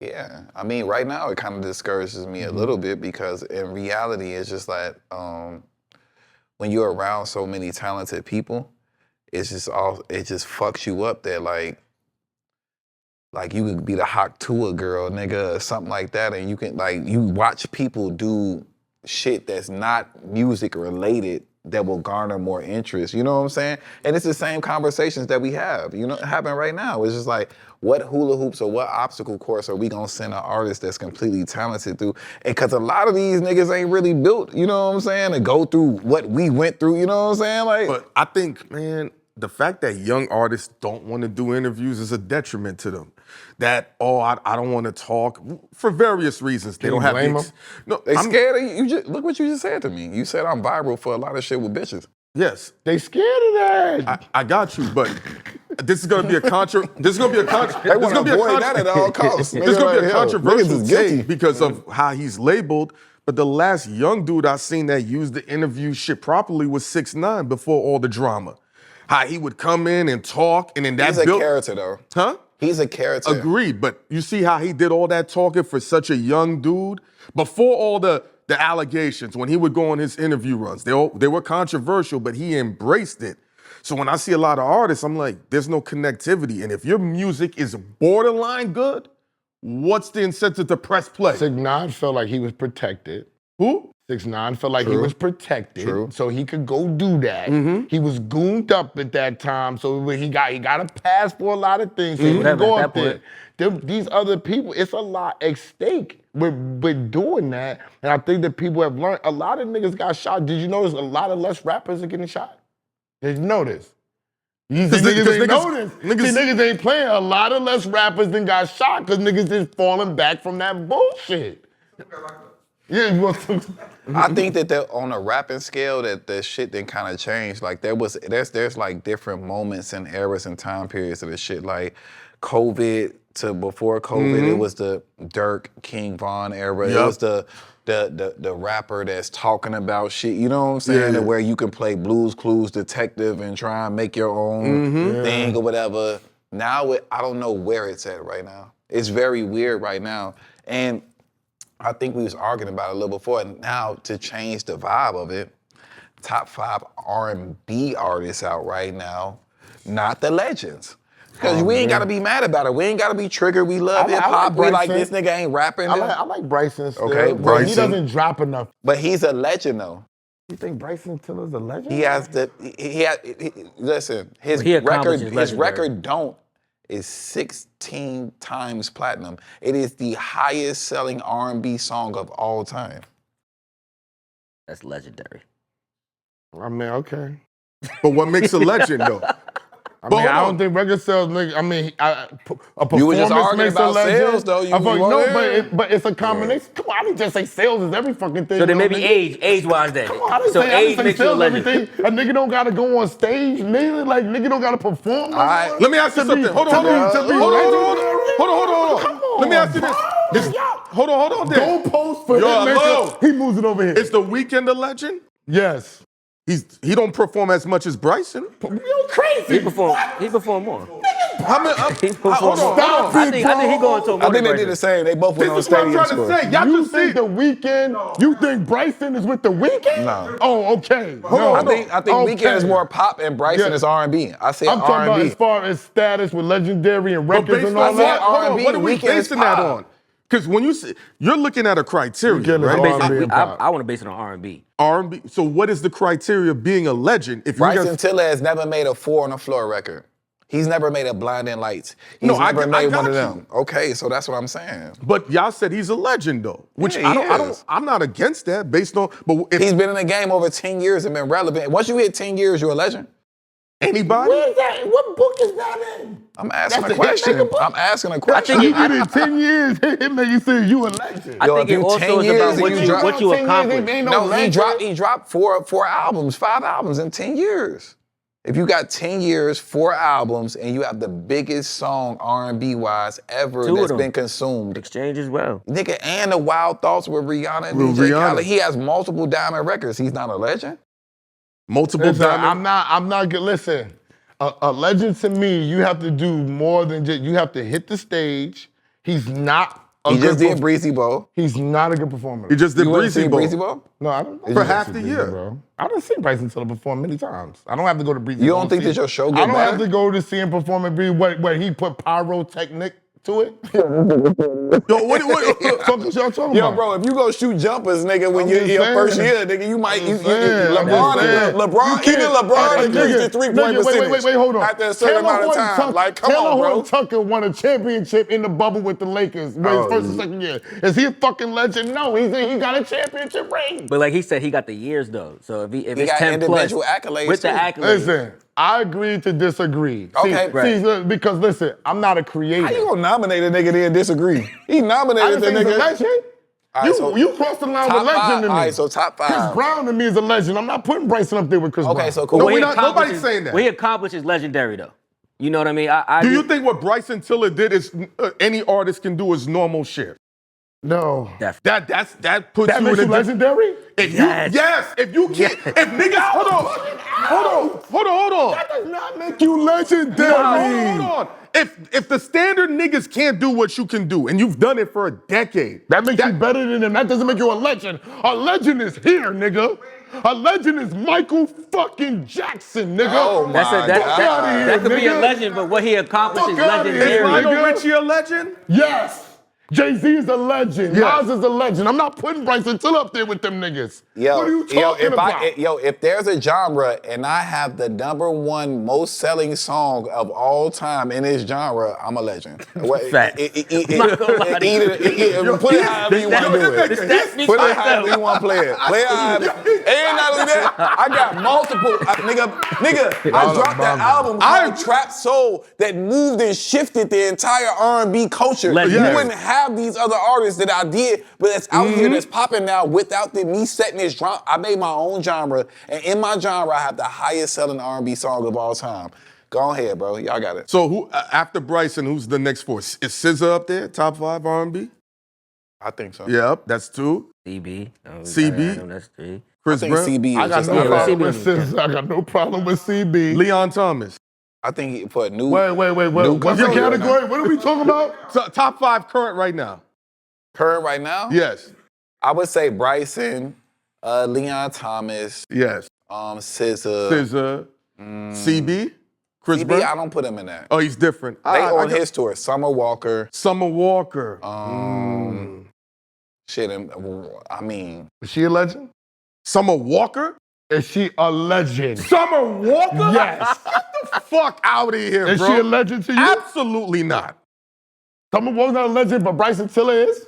F: Yeah, I mean, right now it kind of discourages me a little bit because in reality, it's just like when you're around so many talented people, it just fucks you up that like you could be the hot Tua girl, nigga, or something like that, and you can you watch people do shit that's not music related that will garner more interest. You know what I'm saying? And it's the same conversations that we have, happen right now. It's just like, what hula hoops or what obstacle course are we gonna send an artist that's completely talented through? And cause a lot of these niggas ain't really built, you know what I'm saying, to go through what we went through, you know what I'm saying?
C: But I think, man, the fact that young artists don't want to do interviews is a detriment to them. That, I don't want to talk for various reasons. They don't have
B: blame them?
C: No,
F: They scared of you. Look what you just said to me. You said I'm viral for a lot of shit with bitches.
C: Yes,
B: They scared of that.
C: I got you, but this is gonna be a
F: They want to avoid that at all costs.
C: This is gonna be a controversial
F: Niggas is guilty
C: take because of how he's labeled. But the last young dude I seen that used the interview shit properly was 6ix9ine before all the drama. How he would come in and talk, and then that
F: He's a character though.
C: Huh?
F: He's a character.
C: Agreed, but you see how he did all that talking for such a young dude? Before all the allegations, when he would go on his interview runs, they were controversial, but he embraced it. So when I see a lot of artists, I'm like, there's no connectivity. And if your music is borderline good, what's the incentive to press play?
B: 6ix9ine felt like he was protected.
C: Who?
B: 6ix9ine felt like he was protected,
F: True.
B: so he could go do that. He was gooned up at that time, so he got a pass for a lot of things. So he would go
D: At
B: up
D: that
B: there. These other people, it's a lot at stake with doing that. And I think that people have learned, a lot of niggas got shot. Did you notice a lot of less rappers are getting shot? Did you notice? You see, niggas ain't noticed. Niggas ain't playing. A lot of less rappers than got shot because niggas is falling back from that bullshit. Yeah,
F: I think that on a rapping scale, that the shit then kind of changed. Like there's like different moments and eras and time periods of the shit. Like COVID to before COVID, it was the Dirk, King Von era.
C: Yep.
F: It was the rapper that's talking about shit. You know what I'm saying?
C: Yeah.
F: Where you can play Blues Clues detective and try and make your own thing or whatever. Now I don't know where it's at right now. It's very weird right now. And I think we was arguing about it a little before. And now to change the vibe of it, top 5 R&B artists out right now, not the legends. Because we ain't got to be mad about it. We ain't got to be triggered. We love hip hop. We like this nigga ain't rapping.
B: I like Bryson still.
F: Okay,
B: but
F: Bryson.
B: he doesn't drop enough.
F: But he's a legend though.
B: You think Bryson Tiller's a legend?
F: He has the, listen, his
D: He accomplishes
F: record don't is 16 times platinum. It is the highest selling R&B song of all time.
D: That's legendary.
B: I mean, okay.
C: But what makes a legend though?
B: I mean, I don't think record sales. I mean, a performance
F: You were just arguing
B: makes
F: about
B: a legend.
F: sales, though.
B: But it's a combination. Come on, I didn't just say sales is every fucking thing.
D: So then maybe
B: nigga.
D: age-wise then.
B: Come on, I didn't
D: So
B: say,
D: age makes you a
B: sales
D: legend.
B: everything. A nigga don't gotta go on stage, nigga. Like nigga don't gotta perform.
F: All right.
C: Let me ask you something. Hold on. Let me ask you this. Hold on.
B: Don't post for him.
C: hello.
B: He moves it over here.
C: Is the Weeknd a legend?
B: Yes.
C: He don't perform as much as Bryson.
B: You crazy?
D: He performed more.
C: How many?
D: He performed more.
B: Stop
D: I
B: it,
D: think he
B: bro.
D: going to a more
F: I think they
D: than
F: did the
D: Bryson.
F: same. They both went on
C: This is what I'm
F: stadium
C: trying to
F: tour.
C: say. Y'all
B: You
C: just
B: think
C: see.
B: the Weeknd? You think Bryson is with the Weeknd?
F: No.
B: Oh, okay.
F: I think Weeknd is more pop and Bryson
B: Yeah.
F: is R&B. I say
B: I'm talking about
F: R&B.
B: as far as status with legendary and
C: But
B: records
C: based
B: and all
C: on
B: that.
C: what? Hold on.
F: R&B,
C: What are we
F: Weeknd is
C: basing that
F: pop.
C: on? Because when you say you're looking at a criteria,
B: Weeknd is
C: right?
B: R&B and pop.
D: I want to base it on R&B.
C: R&B. So what is the criteria of being a legend? If you
F: Bryson
C: guys,
F: Tiller has never made a 4 on the floor record. He's never made a Blinding Lights. He's
C: No, I
F: never
C: got
F: made one of
C: you.
F: them. Okay, so that's what I'm saying.
C: but y'all said he's a legend though, which
F: Yeah, he is.
C: I'm not against that. Based on, but if
F: He's been in the game over 10 years and been relevant. Once you hit 10 years, you're a legend.
C: anybody,
B: Where's that? What book is that in?
F: I'm asking
B: That's
F: a
B: a
F: question.
B: Hitmaker book?
F: I'm asking a question.
B: You get it 10 years, it make you say you a legend.
D: I
F: Yo,
D: think
F: if
D: it
F: you
D: also
F: 10
D: is
F: years
D: about
F: and
D: what
F: you
D: you
F: drop
D: what you
B: 10 years,
D: accomplished.
B: ain't
F: No,
B: legend.
F: he dropped four albums, 5 albums in 10 years. If you got 10 years, 4 albums, and you have the biggest song R&B wise ever
D: 2 of
F: that's
D: them.
F: been consumed,
D: Exchange as well.
F: nigga, and the Wild Thoughts with Rihanna and
C: With
F: DJ
C: Rihanna.
F: Khaled, he has multiple diamond records. He's not a legend.
C: multiple
B: Listen,
C: diamond.
B: I'm not good. Listen, a legend to me, you have to do more than just, you have to hit the stage. He's not a
F: He
B: good
F: just did
B: perf-
F: Breezy Bowl.
B: He's not a good performer.
C: He just did
F: You went to
C: Breezy
F: see
C: Bowl.
F: Breezy Bowl?
B: No, I don't.
C: For half the year.
B: Bro. I done seen Bryson Tiller perform many times. I don't have to go to Breezy.
F: You
B: Bowl
F: don't think
B: to see
F: that your
B: it.
F: show
B: I
F: get
B: don't have
F: better?
B: to go to see him perform and be what he put pyrotechnic to it.
C: Yo, what
B: Fuck is y'all talking
F: Yo,
B: about?
F: bro, if you go shoot jumpers, nigga, when
B: I'm
F: you're
B: just
F: in your
B: saying.
F: first year, nigga, you might,
B: I'm just saying.
F: even
B: You
F: LeBron
B: can't-
F: increased his 3-point
B: nigga,
F: percentage
B: wait, hold on.
F: after a certain amount of time. Like, come
B: Taylor
F: on, bro.
B: Horton Tucker won a championship in the bubble with the Lakers when his first and second year. Is he a fucking legend? No, he got a championship ring.
D: But like he said, he got the years though. So if
F: He
D: it's
F: got
D: 10 plus
F: individual accolades,
D: with the
F: too.
D: accolades,
B: Listen, I agree to disagree.
F: Okay.
B: Because listen, I'm not a creator.
F: How you gonna nominate a nigga then disagree? He nominated
B: I
F: the
B: didn't think he's a
F: nigga.
B: legend.
F: All right, so
B: You crossed the line with
F: top
B: legend
F: five.
B: to me.
F: All right, so top 5.
B: Chris Brown to me is a legend. I'm not putting Bryson up there with Chris Brown.
F: Okay, so
D: But
F: cool.
C: No,
D: what
C: we
D: he
C: not- nobody's
D: accomplishes-
C: saying that.
D: What he accomplished is legendary though. You know what I mean? I
C: Do you think what Bryson Tiller did is any artist can do is normal shit?
B: No.
D: Def-
C: That puts
B: That
C: you
B: makes
C: in
B: you
C: a
B: legendary?
C: If
D: Yes.
C: if you can't, if niggas, hold on.
B: That does not make you legendary.
C: Hold on. If the standard niggas can't do what you can do, and you've done it for a decade,
B: That makes you better than him. That doesn't make you a legend. A legend is here, nigga. A legend is Michael fucking Jackson, nigga.
F: Oh, my God.
D: that could be a
B: nigga.
D: legend, but what he accomplished is
B: Fuck outta here,
C: is
D: legendary.
B: nigga.
C: Lionel Richie a legend?
B: Yes. Jay-Z is a legend.
C: Yes.
B: Nas is a legend. I'm not putting Bryson Tiller up there with them niggas. what are you talking about?
F: If there's a genre and I have the #1 most selling song of all time in this genre, I'm a legend.
D: Fact. I'm not gonna lie to you.
F: Put it however you want to do it.
D: The stats speak
F: Put
D: for
F: it however
D: itself.
F: you want to play it. Play it however. And not only that, I got multiple. I dropped that album called Trap Soul that moved and shifted the entire R&B culture.
D: Legendary.
F: You wouldn't have these other artists that I did, but that's out here that's popping now without me setting this genre. I made my own genre, and in my genre, I have the highest selling R&B song of all time. Go ahead, bro. Y'all got it.
C: So who after Bryson? Who's the next 4? Is SZA up there? Top 5 R&B?
F: I think so.
C: Yep, that's 2.
D: CB.
C: CB.
D: That's 3.
C: Chris
F: I think
C: Brown.
F: CB
B: I
F: is
B: got
F: just
B: no
F: out
B: problem
F: there.
B: with SZA. I got no problem with CB.
C: Leon Thomas.
F: I think he put new.
B: Wait. What's the
F: Newcomer.
B: category? What are we talking about?
C: So, top 5 current right now.
F: Current right now?
C: Yes.
F: I would say Bryson, Leon Thomas,
C: Yes.
F: SZA.
C: SZA. CB. Chris
F: CB,
C: Brown.
F: I don't put him in that.
C: Oh, he's different.
F: They on his tour. Summer Walker.
C: Summer Walker.
F: Shit, I mean.
B: Is she a legend?
C: Summer Walker?
B: Is she a legend?
C: Summer Walker?
B: Yes.
C: Get the fuck out of here,
B: Is
C: bro.
B: she a legend to you?
C: Absolutely not.
B: Summer Walker's not a legend, but Bryson Tiller is?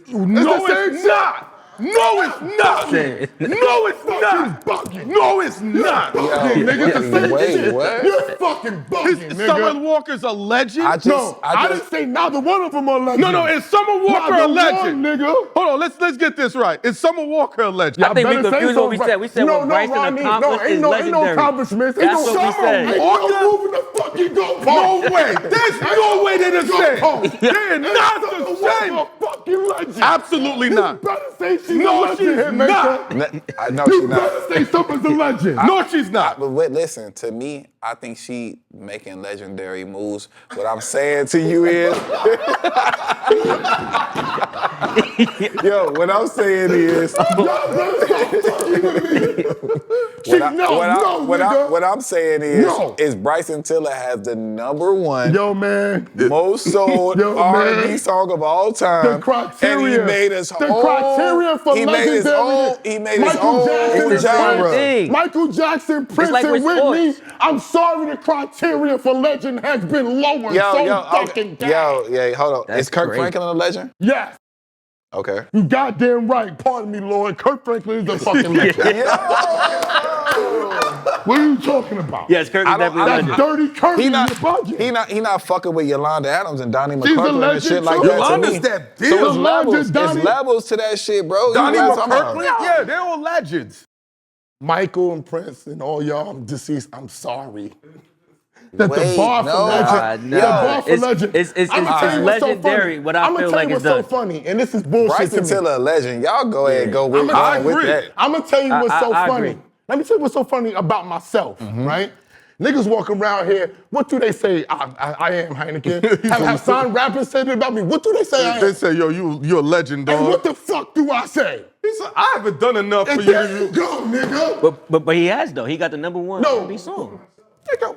C: No, it's not. No, it's not.
D: Say-
C: No, it's not.
B: Bugging.
C: No, it's not.
B: Nigga, it's the same
F: Wait,
B: shit.
F: what?
B: You're fucking bugging, nigga.
C: Summer Walker's a legend?
B: I didn't say neither one of them are legends.
C: No, is Summer Walker a
B: Neither
C: legend?
B: one, nigga.
C: Hold on, let's get this right. Is Summer Walker a legend?
D: I think we
B: better say
D: confused what we
B: so,
D: said. We said
B: no,
D: what Bryson
B: Ronnie,
D: accomplished
B: ain't
D: is
B: no
D: legendary.
B: accomplishments.
D: That's
B: Ain't no
D: what we
B: Summer.
D: said.
B: Ain't no moving the fucking goalpost.
C: No way. There's no way they're the same. They're not the same.
B: A fucking legend.
C: Absolutely
B: You
C: not.
B: better say she's
C: No,
B: a legend,
C: she's
B: Hitmaker.
C: not.
F: I know
B: You
F: she's not.
B: better say Summer's a legend.
C: No, she's not.
F: But wait, listen, to me, I think she making legendary moves. What I'm saying to you is, yo, what I'm saying is, what I'm saying is Bryson Tiller has the #1
B: Yo, man.
F: most sold
B: Yo,
F: R&B
B: man.
F: song of all time.
B: The criteria.
F: And he made his
B: the
F: own.
B: criteria for
F: he made his
B: legendary.
F: own. He made his
B: Michael
F: own
B: Jackson,
F: genre.
D: thing.
B: Michael Jackson, Prince,
D: like
B: and
D: with
B: Whitney.
D: sports.
B: I'm sorry, the criteria for legend has been lowered fucking down.
F: Hold on.
D: That's
F: Is Kirk
D: crazy.
F: Franklin a legend?
B: Yes.
F: Okay.
B: You goddamn right. Pardon me, Lord. Kirk Franklin is a fucking legend. What are you talking about?
D: Yes, Kirk is definitely a
B: That's
D: legend.
B: dirty Kirk.
F: He not,
B: You're bugging.
F: he not fucking with Yolanda Adams and Donnie
B: She's a
F: McClurkin and
B: legend,
F: shit like
B: too.
F: that to
C: Yolanda's
F: me.
C: that bitch.
F: So it's
B: The
F: levels.
B: legend, Donnie.
F: It's levels to that shit, bro.
C: Donnie
F: You know what I'm talking
C: McClurkin?
F: about?
C: Yeah, they're all legends.
B: Michael and Prince and all y'all, I'm deceased. I'm sorry. That the
F: Wait,
B: bar for
F: no.
B: legend.
D: No.
B: The bar for
D: It's-
B: legend.
D: it's
B: I'ma tell you what's so
D: legendary,
B: funny.
D: what I
B: I'ma
D: feel
B: tell
D: like
B: you
D: it's
B: what's so
D: done.
B: funny, and this is bullshit
F: Bryson
B: to me.
F: Tiller a legend. Y'all go ahead and go with,
C: I
F: with
C: agree.
F: that.
B: I'm gonna tell you what's so
D: I
B: funny.
D: agree.
B: Let me tell you what's so funny about myself, right? Niggas walk around here, what do they say? I am Hynaken. have some rappers said it about me. What do they say I
C: They
B: am?
C: say, yo, you're a legend,
B: And
C: dog.
B: what the fuck do I say?
C: He said, I haven't done enough for
B: And
C: you.
B: there you go, nigga.
D: But he has though. He got the #1
B: No.
D: R&B song.
B: Nigga.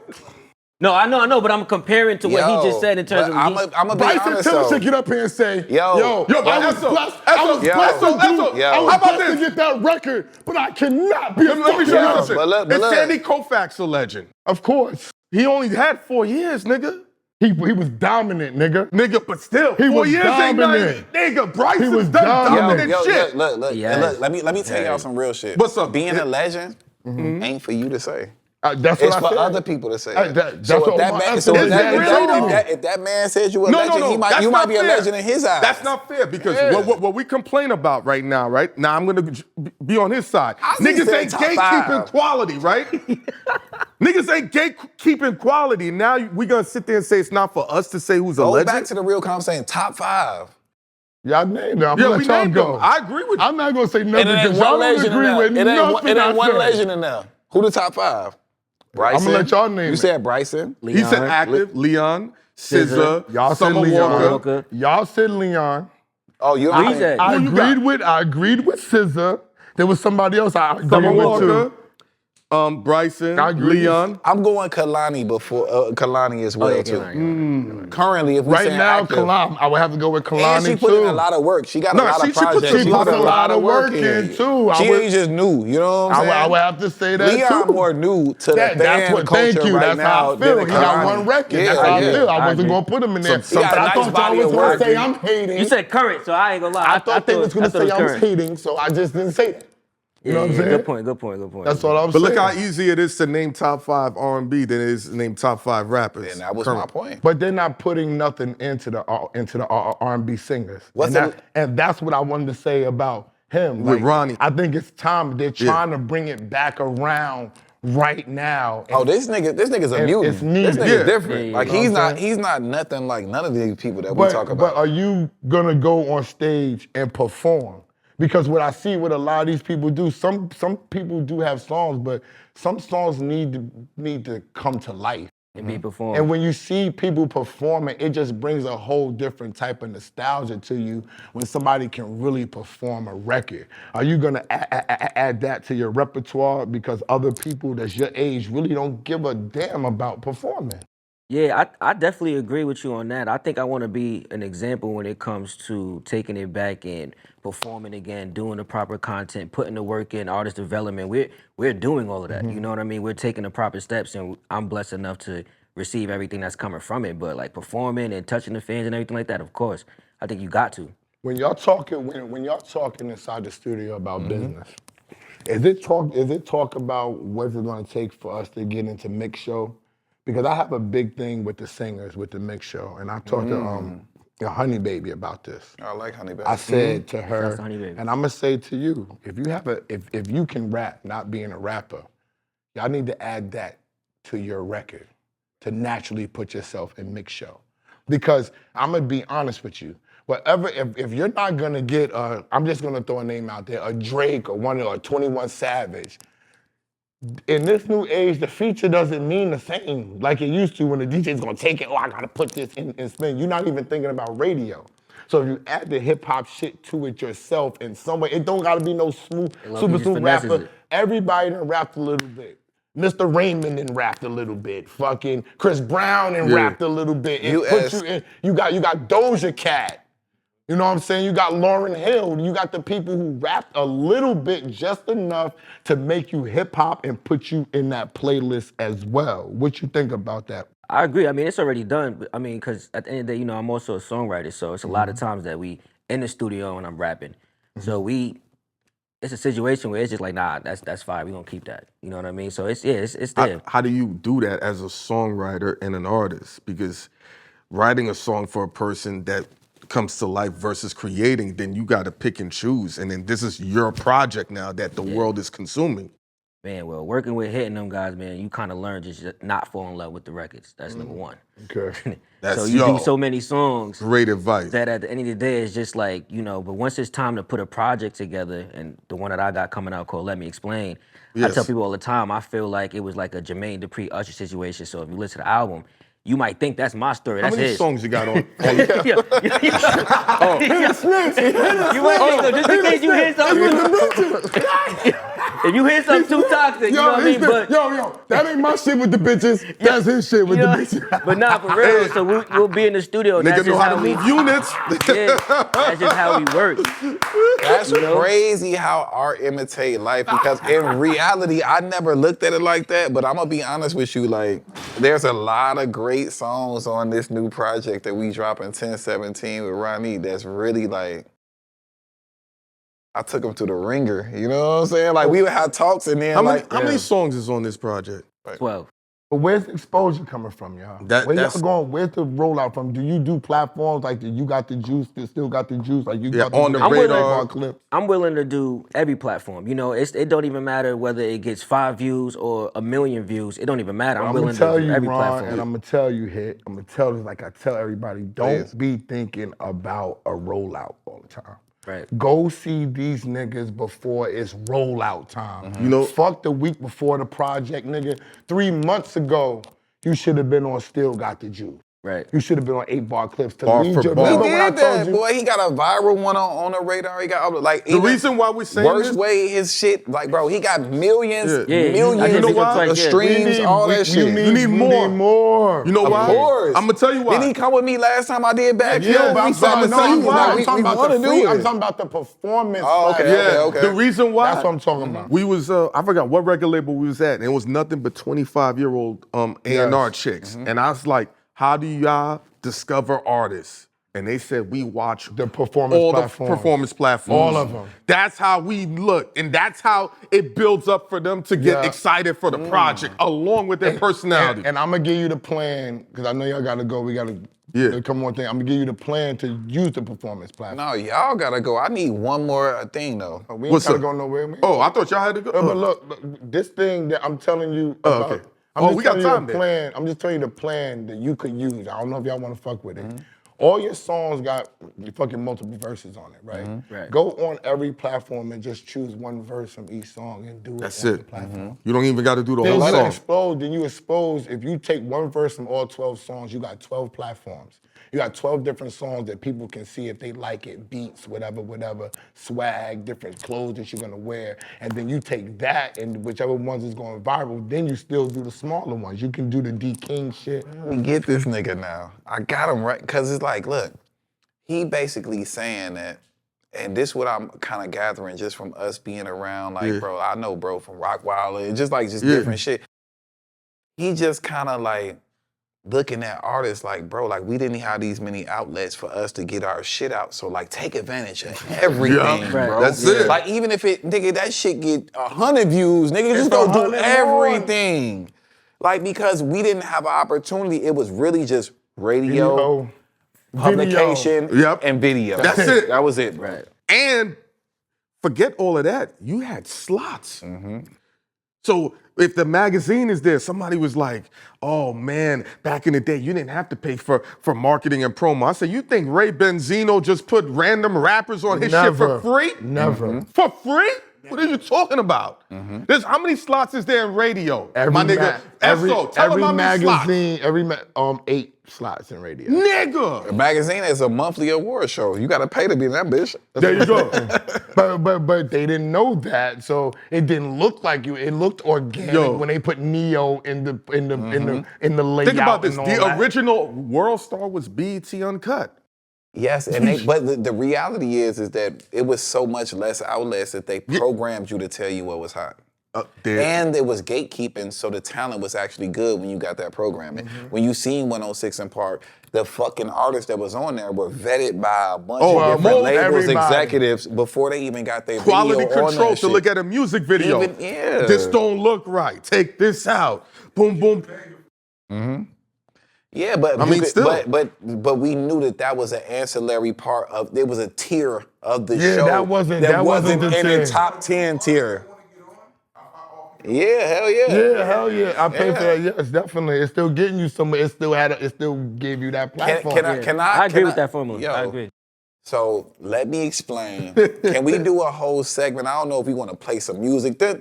D: No, I know, but I'm comparing to what he just said in terms of.
F: I'm gonna be
B: Bryson
F: honest
B: Tiller
F: though.
B: should get up here and say,
F: Yo,
B: but
C: but
B: I was
C: Esso,
B: blessed.
C: Esso,
B: I was
F: yo,
B: blessed to do.
C: Esso,
B: I
F: yo.
B: was
C: How about
B: blessed to
C: this?
B: get that record, but I cannot be a
C: Let me
B: fucking
C: show you
B: legend.
C: something.
F: But look,
C: Is
F: look.
C: Sandy Koufax a legend?
B: Of course.
C: He only had 4 years, nigga.
B: He was dominant, nigga.
C: Nigga, but still,
B: He
C: 4
B: was
C: years ain't nothing.
B: dominant.
C: Nigga, Bryson's
B: He was
C: done
B: dominant.
C: dominant shit.
F: Look.
D: Yes.
F: And look, let me tell y'all some real shit.
C: What's up?
F: Being a legend ain't for you to say.
B: That's
F: It's
B: what I
F: for
B: said.
F: other people to say.
B: That's
F: So
B: what
F: if that
B: my
F: man,
B: answer
F: so
B: is.
F: if that,
B: Is that real?
F: if that man said you a
C: No,
F: legend,
C: that's
F: you might
C: not
F: be a
C: fair.
F: legend in his eyes.
C: That's not fair because
F: Yeah.
C: what we complain about right now, right? Now I'm gonna be on his side.
F: I just
C: Niggas
F: said
C: ain't
F: top
C: gatekeeping
F: 5.
C: quality, right? Niggas ain't gatekeeping quality. Now we gonna sit there and say it's not for us to say who's a
F: Go
C: legend.
F: back to the real conversation. Top 5.
B: Y'all named it. I'm
C: Yeah,
B: gonna
C: we
B: let y'all
C: named
B: go.
C: them. I agree with you.
B: I'm not gonna say
F: And
B: nothing
F: it ain't
B: because y'all
F: one
B: don't
F: legend in
B: agree
F: there.
B: with
F: It
B: nothing
F: ain't
B: I
F: one
B: said.
F: legend in there. Who the top 5? Bryson.
B: I'ma let y'all name
F: You
B: it.
F: said Bryson.
C: He said active, Leon, SZA,
B: Y'all said
C: Summer
B: Leon.
C: Walker.
B: Y'all said Leon.
F: Oh, you
D: Who
F: don't
D: he said?
B: I
C: Who you got?
B: agreed with SZA. There was somebody else I agreed
C: Summer
B: with
C: Walker,
B: too.
C: Bryson,
B: I agree.
C: Leon.
F: I'm going Kalani before Kalani as well too. Currently, if we
B: Right
F: saying
B: now,
F: active,
B: Kalani, I would have to go with Kalani
F: and she
B: too.
F: put in a lot of work. She got
C: No,
F: a lot
C: she
F: of
C: put
F: projects.
C: some-
B: She put a lot of work in too.
F: She ain't just new. You know what I'm saying?
B: I would have to say that
F: Leon
B: too.
F: more new to the
B: That's
F: fan
B: what.
F: culture
B: Thank you.
F: right
B: That's
F: now.
B: how I feel.
F: than
B: He got
F: Kalani.
B: one record.
F: Yeah,
B: That's how I
F: yeah.
B: feel. I
D: I
B: wasn't
D: agree.
B: gonna put him in there.
F: He got a
B: But I
F: nice
B: thought y'all
F: body
B: was
F: of
B: gonna
F: work.
B: say I'm hating.
D: You said current, so I ain't gonna lie.
B: I thought they was gonna
D: I thought
B: say
D: it
B: I was
D: current.
B: hating, so I just didn't say that. You know what I'm saying?
D: Good point.
B: That's all I'm
C: But
B: saying.
C: look how easy it is to name top 5 R&B than it is to name top 5 rappers.
F: And that was
C: Current.
F: my point.
B: But they're not putting nothing into the R&B singers.
F: What's
B: And that's what I wanted to say about him.
C: With Ronnie.
B: I think it's time. They're trying to bring it back around right now.
F: Oh, this nigga's a
B: And
F: mutant.
B: it's needed.
F: This nigga's
C: Yeah.
F: different.
D: Yeah,
F: Like
B: you know what I'm
F: he's not nothing like none of these people that we talk
B: But
F: about.
B: are you gonna go on stage and perform? Because what I see what a lot of these people do, some people do have songs, but some songs need to come to life.
D: and be performed.
B: And when you see people performing, it just brings a whole different type of nostalgia to you when somebody can really perform a record. Are you gonna add that to your repertoire because other people that's your age really don't give a damn about performing?
D: Yeah, I definitely agree with you on that. I think I want to be an example when it comes to taking it back and performing again, doing the proper content, putting the work in, artist development. We're doing all of that. You know what I mean? We're taking the proper steps, and I'm blessed enough to receive everything that's coming from it. But like performing and touching the fans and everything like that, of course, I think you got to.
B: When y'all talking, when y'all talking inside the studio about business, is it talk about what's it gonna take for us to get into mix show? Because I have a big thing with the singers, with the mix show, and I talked to Honey Baby about this.
F: I like Honey Baby.
B: I said to her,
D: Shouts to Honey Baby.
B: and I'm gonna say to you, if you can rap, not being a rapper, y'all need to add that to your record to naturally put yourself in mix show. Because I'm gonna be honest with you, whatever, if you're not gonna get I'm just gonna throw a name out there, a Drake or 21 Savage. In this new age, the feature doesn't mean the same like it used to when the DJ's gonna take it, I gotta put this in and spin. You're not even thinking about radio. So if you add the hip hop shit to it yourself in some way, it don't gotta be no smooth, super smooth rapper. Everybody done rapped a little bit. Mr. Raymond done rapped a little bit. Fucking Chris Brown done rapped a little bit. You got Doja Cat. You know what I'm saying? You got Lauryn Hill. You got the people who rap a little bit, just enough to make you hip hop and put you in that playlist as well. What you think about that?
D: I agree. I mean, it's already done. But I mean, because at the end of the day, I'm also a songwriter, so it's a lot of times that we in the studio and I'm rapping. So it's a situation where it's just like, nah, that's fine. We're gonna keep that. You know what I mean? So it's there.
C: How do you do that as a songwriter and an artist? Because writing a song for a person that comes to life versus creating, then you got to pick and choose. And then this is your project now that the world is consuming.
D: Man, well, working with Hitting them guys, man, you kind of learn just not fall in love with the records. That's number one.
B: Okay.
C: That's
D: So you do so many songs
C: great advice.
D: that at the end of the day, it's just like, but once it's time to put a project together, and the one that I got coming out called Let Me Explain, I tell people all the time, I feel like it was like a Jermaine Dupri Usher situation. So if you listen to the album, you might think that's my story.
C: How
D: That's
C: many
D: his.
C: songs you got on?
D: You might think so, just in case you hear something. If you hear something too toxic, you know what I mean? But
B: Yo, that ain't my shit with the bitches. That's his shit with the bitches.
D: But nah, for real. So we'll be in the studio. And
C: Nigga
D: that's
C: know
D: just
C: how to
D: we
C: move units.
D: Yeah, that's just how we work.
F: That's crazy how art imitate life, because in reality, I never looked at it like that, but I'm gonna be honest with you, like, there's a lot of great songs on this new project that we drop in 1017 with Ron E that's really like, I took him to the ringer, you know what I'm saying? Like, we would have talks and then
C: How many songs is on this project?
D: 12.
B: But where's the exposure coming from, y'all? Where y'all going? Where's the rollout from? Do you do platforms like You Got the Juice, Still Got the Juice? Like you got
C: on the radar.
B: clip?
D: I'm willing to do every platform. It don't even matter whether it gets 5 views or 1 million views. It don't even matter. I'm willing to do every platform.
B: And I'm gonna tell you, Hit. I'm gonna tell this like I tell everybody. Don't be thinking about a rollout all the time.
D: Right.
B: Go see these niggas before it's rollout time.
C: You know,
B: Fuck the week before the project, nigga. 3 months ago, you should have been on Still Got the Juice.
D: Right.
B: You should have been on 8 Bar Clips.
C: Bar for bar.
F: he
B: Remember when I
F: did
B: told
F: that,
B: you?
F: boy. He got a viral one on the radar. He got like
C: the reason why we're saying
F: worst
C: this,
F: way his shit, like, bro, he got millions,
D: Yeah,
F: millions
D: you know
C: why?
F: of streams, all that shit.
C: You need more. You know
F: Of
C: why?
F: course.
C: I'm gonna tell you why.
F: Didn't he come with me last time I did Bagfuel?
B: Yeah, but
F: We
B: I'm
F: sat
B: talking,
F: in the same
B: no,
F: spot.
B: I'm
F: We
B: talking about
F: wanna
B: the
F: do
B: free.
F: it.
B: I'm talking about the performance.
F: Oh, okay,
B: platform.
F: okay.
C: The reason why.
B: That's what I'm talking about.
C: We was, I forgot what record label we was at, and it was nothing but 25-year-old A&R chicks. And I was like, how do y'all discover artists? And they said, we watch
B: The performance
C: all
B: platforms.
C: the performance platforms.
B: All of them.
C: That's how we look, and that's how it builds up for them to get
B: Yeah.
C: excited for the project, along with their personality.
B: And I'm gonna give you the plan, because I know y'all gotta go. We gotta come on thing. I'm gonna give you the plan to use the performance platform.
F: No, y'all gotta go. I need one more thing though.
B: We ain't
C: What's
B: gotta
C: up?
B: go nowhere. Man.
C: Oh, I thought y'all had to go.
B: But look, this thing that I'm telling you about,
C: okay.
B: I'm
C: Oh,
B: just
C: we got
B: telling you
C: time
B: the
C: then.
B: plan. I'm just telling you the plan that you could use. I don't know if y'all wanna fuck with it. All your songs got fucking multiple verses on it, right?
D: Right.
B: Go on every platform and just choose one verse from each song and do it
C: That's
B: on
C: it.
B: the platform.
C: You don't even got to do the
B: Then
C: whole
B: you
C: song.
B: expose, if you take one verse from all 12 songs, you got 12 platforms. You got 12 different songs that people can see if they like it, beats, whatever, swag, different clothes that you're gonna wear. And then you take that and whichever ones is going viral, then you still do the smaller ones. You can do the D King shit.
F: We get this nigga now. I got him right, cause it's like, look, he basically saying that, and this what I'm kind of gathering just from us being around, like, bro, I know bro from Rockwilder, and just different shit. He just kind of like looking at artists like, bro, like we didn't have these many outlets for us to get our shit out. So like take advantage of everything, bro.
C: That's it.
F: Like even if it, nigga, that shit get 100 views, nigga, just go do everything. Like because we didn't have an opportunity, it was really just radio, publication, and video.
C: That's it.
F: That was it, bro.
C: And forget all of that. You had slots. So if the magazine is there, somebody was like, oh man, back in the day, you didn't have to pay for marketing and promo. I said, you think Ray Benzino just put random rappers on his shit for free?
B: Never.
C: For free? What are you talking about? There's how many slots is there in radio? My nigga, Esso, tell him how many slots.
B: 8 slots in radio.
C: Nigga!
F: A magazine is a monthly award show. You gotta pay to be in that bitch.
B: There you go. but they didn't know that, so it didn't look like you. It looked organic when they put Neo in the layout.
C: Think about this.
B: And all
C: The
B: that.
C: original World Star was BET Uncut.
F: Yes, and but the reality is that it was so much less outlets that they programmed you to tell you what was hot. And it was gatekeeping, so the talent was actually good when you got that programming. When you seen 106 in Park, the fucking artists that was on there were vetted by a bunch of different labels, executives, before they even got their
C: Quality
F: video on
C: control
F: that
C: to
F: shit.
C: look at a music video. This don't look right. Take this out. Boom, boom.
F: Yeah, but
C: I mean, still.
F: but we knew that was an ancillary part of. There was a tier of the show
B: that wasn't the
F: in
B: tier.
F: the top 10 tier. Yeah, hell yeah.
B: Yeah, hell yeah. I pay for that. Yes, definitely. It's still getting you somewhere. It still gave you that platform.
D: I agree with that formula.
F: Yo,
D: I agree.
F: So let me explain. Can we do a whole segment? I don't know if we want to play some music. I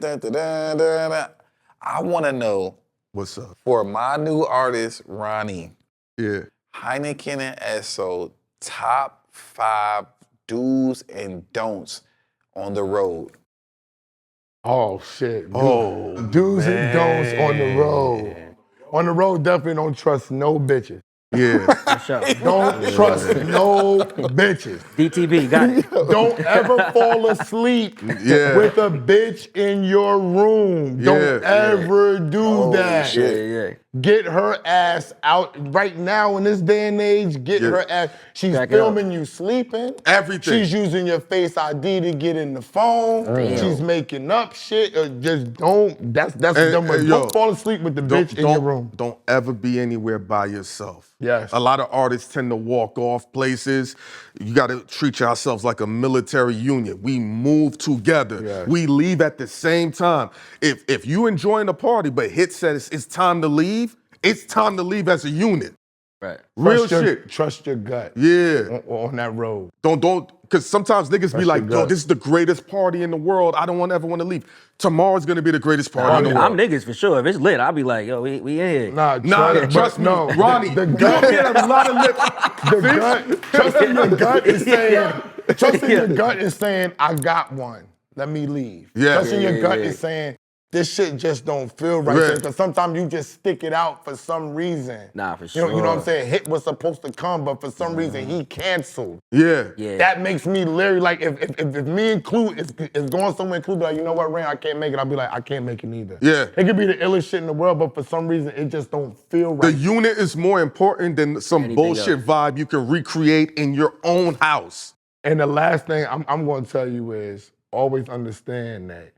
F: want to know.
C: What's up?
F: For my new artist, Ron E.
C: Yeah.
F: Hynaken and Esso, top 5 do's and don'ts on the road.
B: Oh shit. Do's and don'ts on the road. On the road, definitely don't trust no bitches.
C: Yeah.
B: Don't trust no bitches.
D: DTB, got it.
B: Don't ever fall asleep with a bitch in your room. Don't ever do that. Get her ass out right now in this day and age. Get her ass. She's filming you sleeping.
C: Everything.
B: She's using your face ID to get in the phone. She's making up shit. Just don't. That's dumb. Don't fall asleep with the bitch in your room.
C: Don't ever be anywhere by yourself.
B: Yes.
C: A lot of artists tend to walk off places. You got to treat yourselves like a military unit. We move together.
B: Yes.
C: We leave at the same time. If you enjoying the party, but Hit says it's time to leave, it's time to leave as a unit.
D: Right.
C: Real shit.
B: Trust your gut.
C: Yeah.
B: On that road.
C: Don't, because sometimes niggas be like,
B: your
C: yo,
B: gut.
C: this is the greatest party in the world. I don't ever want to leave. Tomorrow's gonna be the greatest party in the world.
D: I'm niggas for sure. If it's lit, I'll be like, yo, we in here.
C: Trust me,
B: no.
C: Ronnie.
B: The
C: you
B: gut,
C: get a lot of lip.
B: trusting your gut is saying, your gut is saying, I got one. Let me leave. Trusting your gut is saying, this shit just don't feel right. Because sometimes you just stick it out for some reason.
D: Nah, for sure.
B: You know what I'm saying? Hit was supposed to come, but for some reason he canceled.
C: Yeah.
B: That makes me leery. Like if me and Clue is going somewhere and Clue be like, you know what, Rain, I can't make it. I'll be like, I can't make it either.
C: Yeah.
B: It could be the illest shit in the world, but for some reason it just don't feel right.
C: The unit is more important than some bullshit vibe you can recreate in your own house.
B: And the last thing I'm going to tell you is always understand that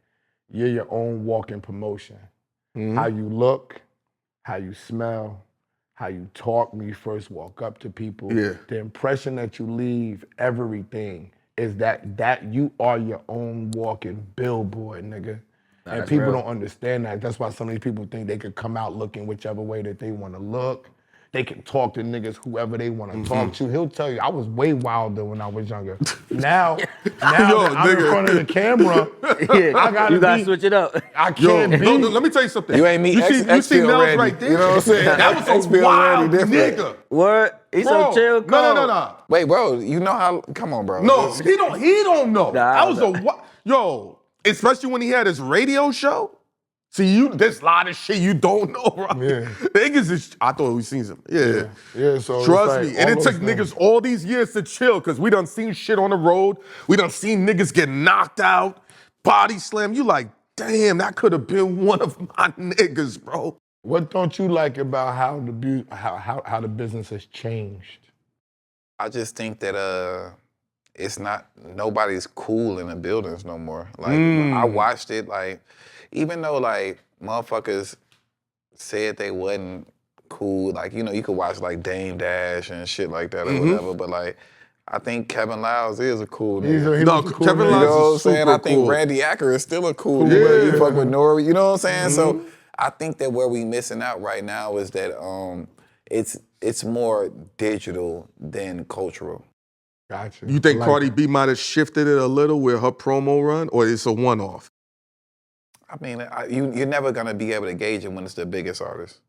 B: you're your own walking promotion. How you look, how you smell, how you talk when you first walk up to people. The impression that you leave, everything is that you are your own walking billboard, nigga. And people don't understand that. That's why so many people think they could come out looking whichever way that they want to look. they can talk to niggas whoever they want to talk to. He'll tell you, I was way wilder when I was younger. Now
C: Yo,
B: that I'm in
C: nigga.
B: front of the camera, I gotta
D: you gotta switch it up.
B: I
C: Yo,
B: can't be.
C: no, let me tell you something.
F: You ain't me.
C: You see
F: X-Field
C: Nels
F: ready.
C: right there?
F: You know what I'm saying?
C: That was a
F: X-Field
C: wild
F: ready different.
C: nigga.
D: Word? He's
C: Bro,
D: so chill.
C: no.
F: Wait, bro, you know how? Come on, bro.
C: No, he don't know.
D: Nah,
C: I was yo, especially when he had his radio show. See, there's a lot of shit you don't know, right?
B: Yeah.
C: Niggas is, I thought we seen some. Yeah.
B: Yeah, so
C: Trust
B: it's like
C: me. And
B: all
C: it took
B: those things.
C: niggas all these years to chill, because we done seen shit on the road. We done seen niggas get knocked out, body slam. You like, damn, that could have been one of my niggas, bro.
B: What don't you like about how the business has changed?
F: I just think that it's not, nobody's cool in the buildings no more. Like I watched it, like, even though like motherfuckers said they wasn't cool, like, you know, you could watch like Dame Dash and shit like that or whatever, but like, I think Kevin Lyles is a cool nigga.
C: No,
B: was a cool
C: Kevin
B: nigga.
F: You know
C: Lyles
F: what I'm
C: is
F: saying?
C: super
F: I think
C: cool.
F: Randy Acker is still a cool nigga. You fuck with Nori, you know what I'm saying? So I think that where we missing out right now is that it's more digital than cultural.
B: Gotcha.
C: You think
B: I like
C: Cardi
B: that.
C: B might have shifted it a little with her promo run, or it's a one-off?
F: I mean, you're never gonna be able to gauge it when it's the biggest artist.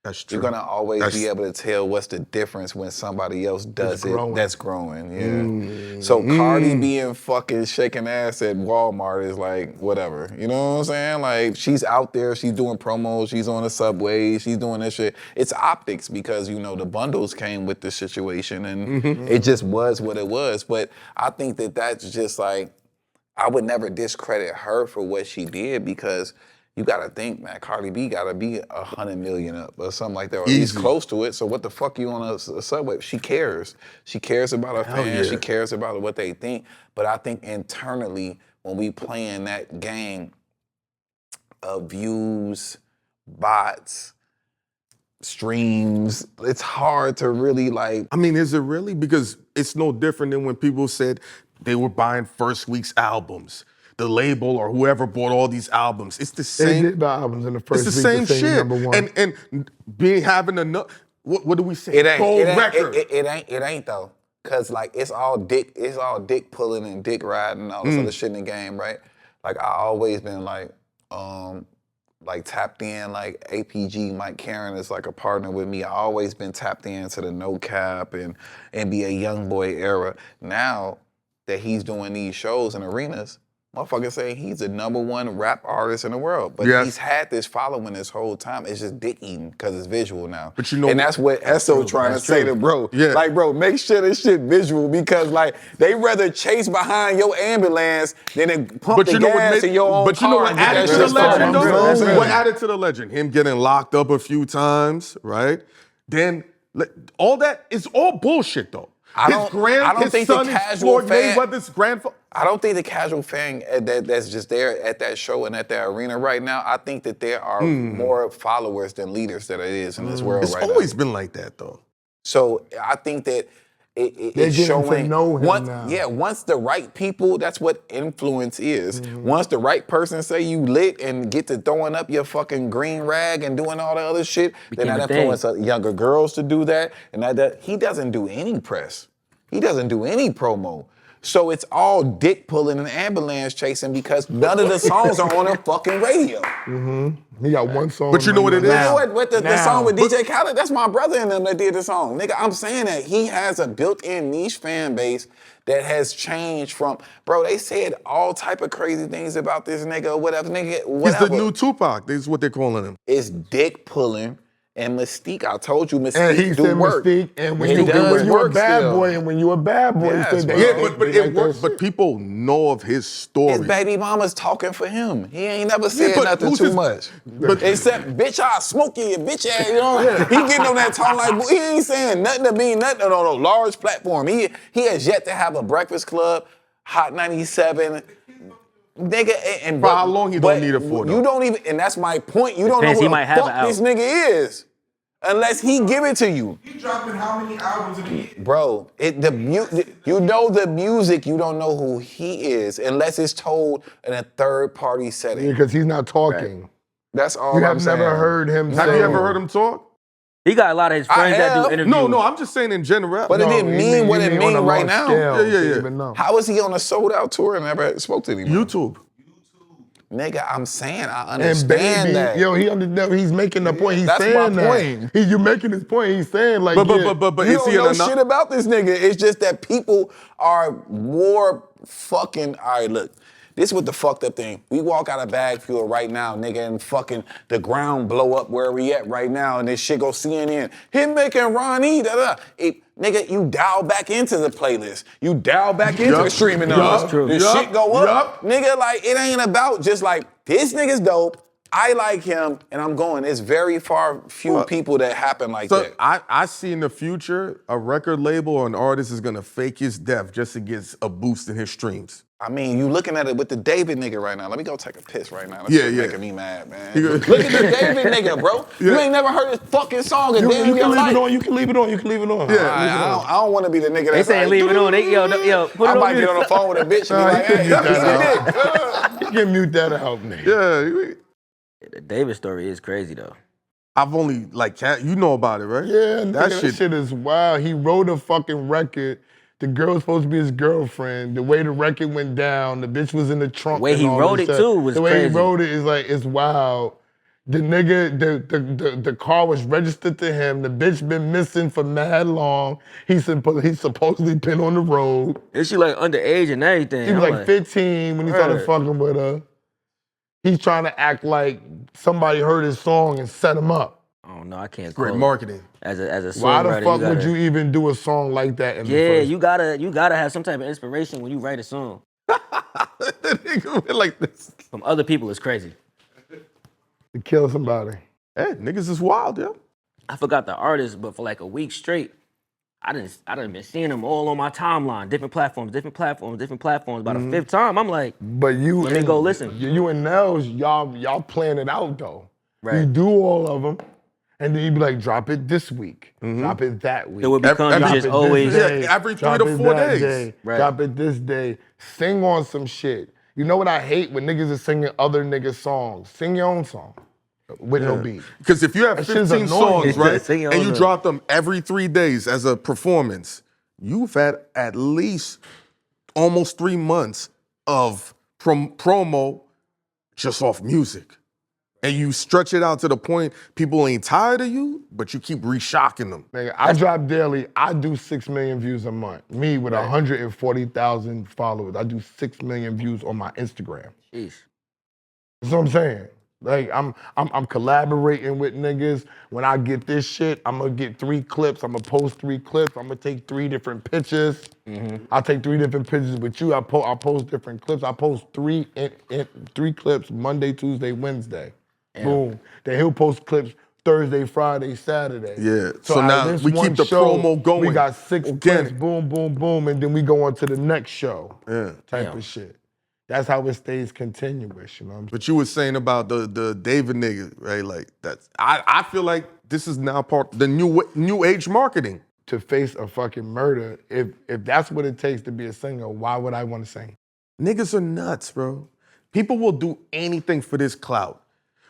C: That's true.
F: You're gonna always be able to tell what's the difference when somebody else does it
B: growing.
F: that's growing. Yeah. So Cardi being fucking shaking ass at Walmart is like whatever. You know what I'm saying? Like she's out there, she's doing promos, she's on the subway, she's doing this shit. It's optics because you know the bundles came with the situation and it just was what it was. But I think that that's just like I would never discredit her for what she did because you gotta think, man, Cardi B gotta be 100 million up or something like that, or at least
C: Easy.
F: close to it. So what the fuck you on a subway? She cares. She cares about her fans.
C: yeah.
F: She cares about what they think. But I think internally, when we playing that game of views, bots, streams, it's hard to really like.
C: I mean, is it really? Because it's no different than when people said they were buying first week's albums. The label or whoever bought all these albums. It's the
B: They
C: same.
B: did the albums in the
C: It's
B: first
C: the
B: week
C: same
B: to say
C: shit.
B: number one.
C: And being having enough. What do we say?
F: It ain't.
C: Gold
F: It ain't.
C: record.
F: It ain't though. Cause like it's all dick pulling and dick riding and all this other shit in the game, right? Like I always been like tapped in, like APG, Mike Karen is like a partner with me. I always been tapped into the No Cap and NBA YoungBoy era. Now that he's doing these shows in arenas, motherfuckers say he's the #1 rap artist in the world. But
C: Yes.
F: he's had this following this whole time. It's just dick eating because it's visual now.
C: But you know-
F: and that's what Esso trying to say to bro.
C: Yeah.
F: Like, bro, make sure this shit visual because like they rather chase behind your ambulance than to pump the gas in your own
C: but you know
F: car
C: what
F: and get
C: added
F: that
C: to the
F: shit started.
C: legend,
F: You know what I'm
C: though?
F: saying?
C: What added to the legend? Him getting locked up a few times, right? Then all that is all bullshit, though.
F: I don't
C: his
F: think the
C: son is
F: casual
C: Floyd
F: fan-
C: Mayweather's grandfather.
F: I don't think the casual fan that's just there at that show and at that arena right now, I think that there are more followers than leaders that it is in this world
C: It's
F: right
C: always
F: now.
C: been like that, though.
F: So I think that
B: They're
F: it's
B: getting to
F: showing.
B: know him
F: once,
B: now.
F: Yeah, once the right people, that's what influence is. Once the right person say you lit and get to throwing up your fucking green rag and doing all the other shit, then
D: Became
F: that
D: a thing.
F: influence younger girls to do that. And that he doesn't do any press. He doesn't do any promo. So it's all dick pulling and ambulance chasing because none of the songs are on the fucking radio.
B: He got one song.
C: But you know what it is?
F: You know what the
B: Now.
F: song with DJ Khaled? That's my brother and them that did the song. Nigga, I'm saying that he has a built-in niche fan base that has changed from, bro, they said all type of crazy things about this nigga or whatever. Nigga, whatever.
C: He's the new Tupac. This is what they're calling him.
F: It's dick pulling and Mystique. I told you Mystique
B: And he
F: do
B: said
F: work.
B: Mystique, and when
F: He does
B: you a
F: work
B: bad
F: still.
B: boy, and when you a bad boy,
F: Yes,
B: he said
F: bro.
B: they
C: Yeah,
B: they
C: but
B: like
C: it
B: that
C: works. But
B: shit.
C: people know of his story.
F: His baby mama's talking for him. He ain't never said
C: but
F: nothing
C: who's
F: too
C: his-
F: much.
C: but-
F: Except, bitch, I'll smoke you, you bitch ass. You know, he getting on that tone like, he ain't saying nothing to me, nothing on a large platform. He has yet to have a Breakfast Club, Hot 97. Nigga, and
C: For how long he don't need it for, though?
F: You don't even, and that's my point. You don't know
D: Depends,
F: who
D: he
F: the
D: might have
F: fuck
D: it out.
F: this nigga is. Unless he give it to you.
A: He dropping how many albums in a year?
F: Bro, you know the music, you don't know who he is unless it's told in a third-party setting.
B: Because he's not talking.
F: That's all
B: You
F: I'm
B: have
F: saying.
B: never heard him
C: Have
B: say.
C: you ever heard him talk?
D: He got a lot of his friends that do
F: have.
D: interviews.
C: No, I'm just saying in general.
F: But it didn't mean what it
B: on
F: mean
B: a
F: right
B: large
F: now.
B: scale,
C: Yeah.
B: didn't even know.
F: How is he on a sold out tour and never spoke to anybody?
C: YouTube.
F: Nigga, I'm saying I
B: And
F: understand
B: baby,
F: that.
B: yo, he's making the point. He's
F: That's
B: saying
F: my
B: that.
F: point.
B: You're making his point. He's saying like,
C: But
F: You
C: is
F: don't
C: he in
F: know
C: enough?
F: shit about this nigga. It's just that people are more fucking. All right, look. This is what the fucked up thing. We walk out of Bagfuel right now, nigga, and fucking the ground blow up where we at right now, and this shit go CNN. Hitmaka Ron E, nigga, you dial back into the playlist. You dial back into the streaming numbers. The shit go up. Nigga, like, it ain't about just like, this nigga's dope, I like him, and I'm going. It's very few people that happen like
C: So
F: that.
C: I see in the future a record label or an artist is gonna fake his death just to get a boost in his streams.
F: I mean, you looking at it with the David nigga right now. Let me go take a piss right now. That's
C: Yeah.
F: making me mad, man. Look at the David nigga, bro. You ain't never heard his fucking song a day in your life.
B: You can leave it on. You can leave it on.
C: Yeah.
F: I don't want to be the nigga
D: They
F: that's
D: saying
F: like,
D: leave it on. Yo, put it
F: I
D: on
F: might get
D: mute.
F: on the phone with a bitch and be like, hey, eat
B: You can mute that out, man.
C: Yeah.
D: The David story is crazy though.
C: I've only you know about it, right?
B: Yeah,
C: that
B: that shit is wild. He wrote a fucking record. The girl was supposed to be his girlfriend. The way the record went down, the bitch was in the trunk.
D: The way
B: and
D: he
B: all
D: wrote
B: this
D: it
B: stuff.
D: too was
B: the way
D: crazy.
B: he wrote it is like, it's wild. The nigga, the car was registered to him. The bitch been missing for mad long. He's supposedly been on the road.
D: And she like underage and everything.
B: He was
D: I'm
B: like 15 when he started
D: Word.
B: fucking with her. He's trying to act like somebody heard his song and set him up.
D: I don't know. I can't.
C: Great
D: quote.
C: marketing.
D: As a
B: Why the
D: songwriter,
B: fuck
D: gotta,
B: would you even do a song like that in the
D: Yeah,
B: first?
D: you gotta have some type of inspiration when you write a song.
C: That nigga went like this.
D: From other people, it's crazy.
B: To kill somebody.
C: Hey, niggas is wild, yo.
D: I forgot the artist, but for like a week straight, I done been seeing them all on my timeline, different platforms. About a fifth time, I'm like,
B: But you
D: Let me go listen.
B: You and Nels, y'all plan it out though.
D: Right.
B: You do all of them, and then you be like, drop it this week, drop it that week.
D: it would become
C: Every-
D: just
B: Drop it
D: always.
B: this day,
C: every 3
B: drop
C: to
B: it
C: 4
B: that
C: days.
B: day,
D: Right.
B: Drop it this day. Sing on some shit. You know what I hate? When niggas are singing other niggas' songs. Sing your own song with no beat.
C: Because if you have
B: That shit's
C: 15
B: annoying.
C: songs, right,
D: Sing your
C: and
D: own
C: you
D: song.
C: drop them every 3 days as a performance, you've had at least almost 3 months of promo just off music. And you stretch it out to the point people ain't tired of you, but you keep reshocking them.
B: Nigga, I drop daily. I do 6 million views a month. Me with 140,000 followers. I do 6 million views on my Instagram.
D: Jeez.
B: That's what I'm saying. Like I'm collaborating with niggas. When I get this shit, I'm gonna get 3 clips. I'm gonna post 3 clips. I'm gonna take 3 different pictures. I'll take 3 different pictures with you. I'll post different clips. I post 3 clips Monday, Tuesday, Wednesday. Boom. Then he'll post clips Thursday, Friday, Saturday.
C: Yeah. So
B: out of
C: now
B: this
C: we
B: one
C: keep the
B: show,
C: promo going.
B: We got 6 clips.
C: Organic.
B: Boom, boom, boom, and then we go on to the next show.
C: Yeah.
B: Type of shit. That's how it stays continuous, you know what I'm saying?
C: But you were saying about the David nigga, right? Like that's I feel like this is now part of the new age marketing.
B: To face a fucking murder, if that's what it takes to be a singer, why would I want to sing?
C: Niggas are nuts, bro. People will do anything for this clout.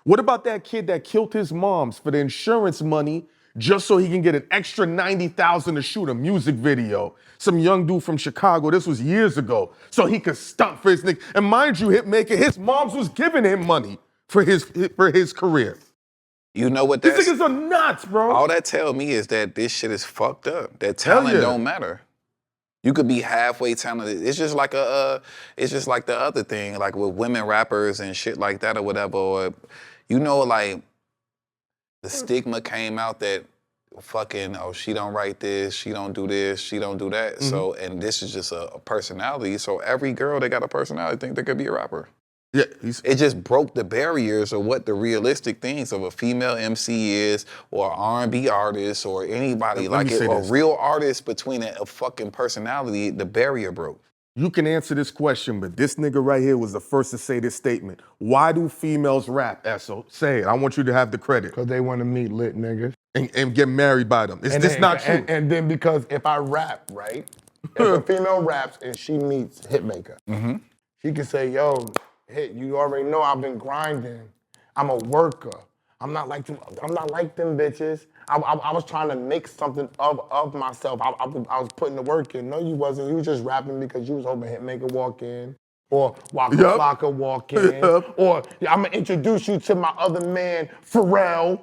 C: What about that kid that killed his moms for the insurance money just so he can get an extra $90,000 to shoot a music video? Some young dude from Chicago, this was years ago, so he could stunt for his nigga. And mind you, Hitmaker, his moms was giving him money for his career.
F: You know what
C: These
F: that's...
C: niggas are nuts, bro.
F: All that tell me is that this shit is fucked up. That
C: Hell
F: talent
C: yeah.
F: don't matter. You could be halfway talented. It's just like it's just like the other thing, like with women rappers and shit like that or whatever. Or, you know, like the stigma came out that fucking, oh, she don't write this, she don't do this, she don't do that. So, and this is just a personality. So every girl that got a personality think they could be a rapper.
C: Yeah,
F: It just broke the barriers of what the realistic things of a female MC is, or R&B artist, or anybody
C: Let me say
F: a
C: this.
F: real artist between a fucking personality. The barrier broke.
C: you can answer this question, but this nigga right here was the first to say this statement. Why do females rap, Esso? Say it. I want you to have the credit.
B: Because they want to meet lit niggas.
C: And get married by them. Is
B: And
C: this
B: then-
C: not true?
B: And then because if I rap, right? If a female raps and she meets Hitmaker, she can say, yo, Hit, you already know I've been grinding. I'm a worker. I'm not like them bitches. I was trying to make something of myself. I was putting the work in. No, you wasn't. You was just rapping because you was hoping Hitmaka walk in. Or Waka
C: Yup.
B: Flocka walk in.
C: Yup.
B: Or I'm gonna introduce you to my other man, Pharrell.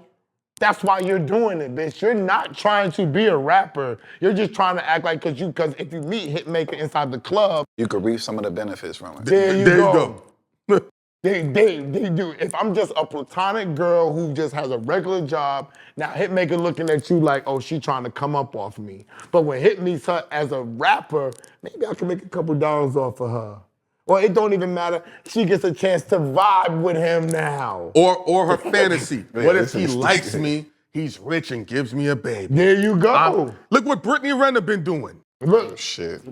B: That's why you're doing it, bitch. You're not trying to be a rapper. You're just trying to act like, because if you meet Hitmaka inside the club,
F: You could reap some of the benefits from it.
B: there you
C: There you
B: go.
C: go.
B: They do. If I'm just a platonic girl who just has a regular job, now Hitmaka looking at you like, oh, she trying to come up off me. But when Hit meets her as a rapper, maybe I can make a couple dollars off of her. Or it don't even matter. She gets a chance to vibe with him now.
C: Or her fantasy. What if
F: this
C: he
F: is
C: likes
F: stupid.
C: me, he's rich and gives me a baby?
B: There you go.
C: Look what Brittany Renner been doing.
B: Look,
F: Shit.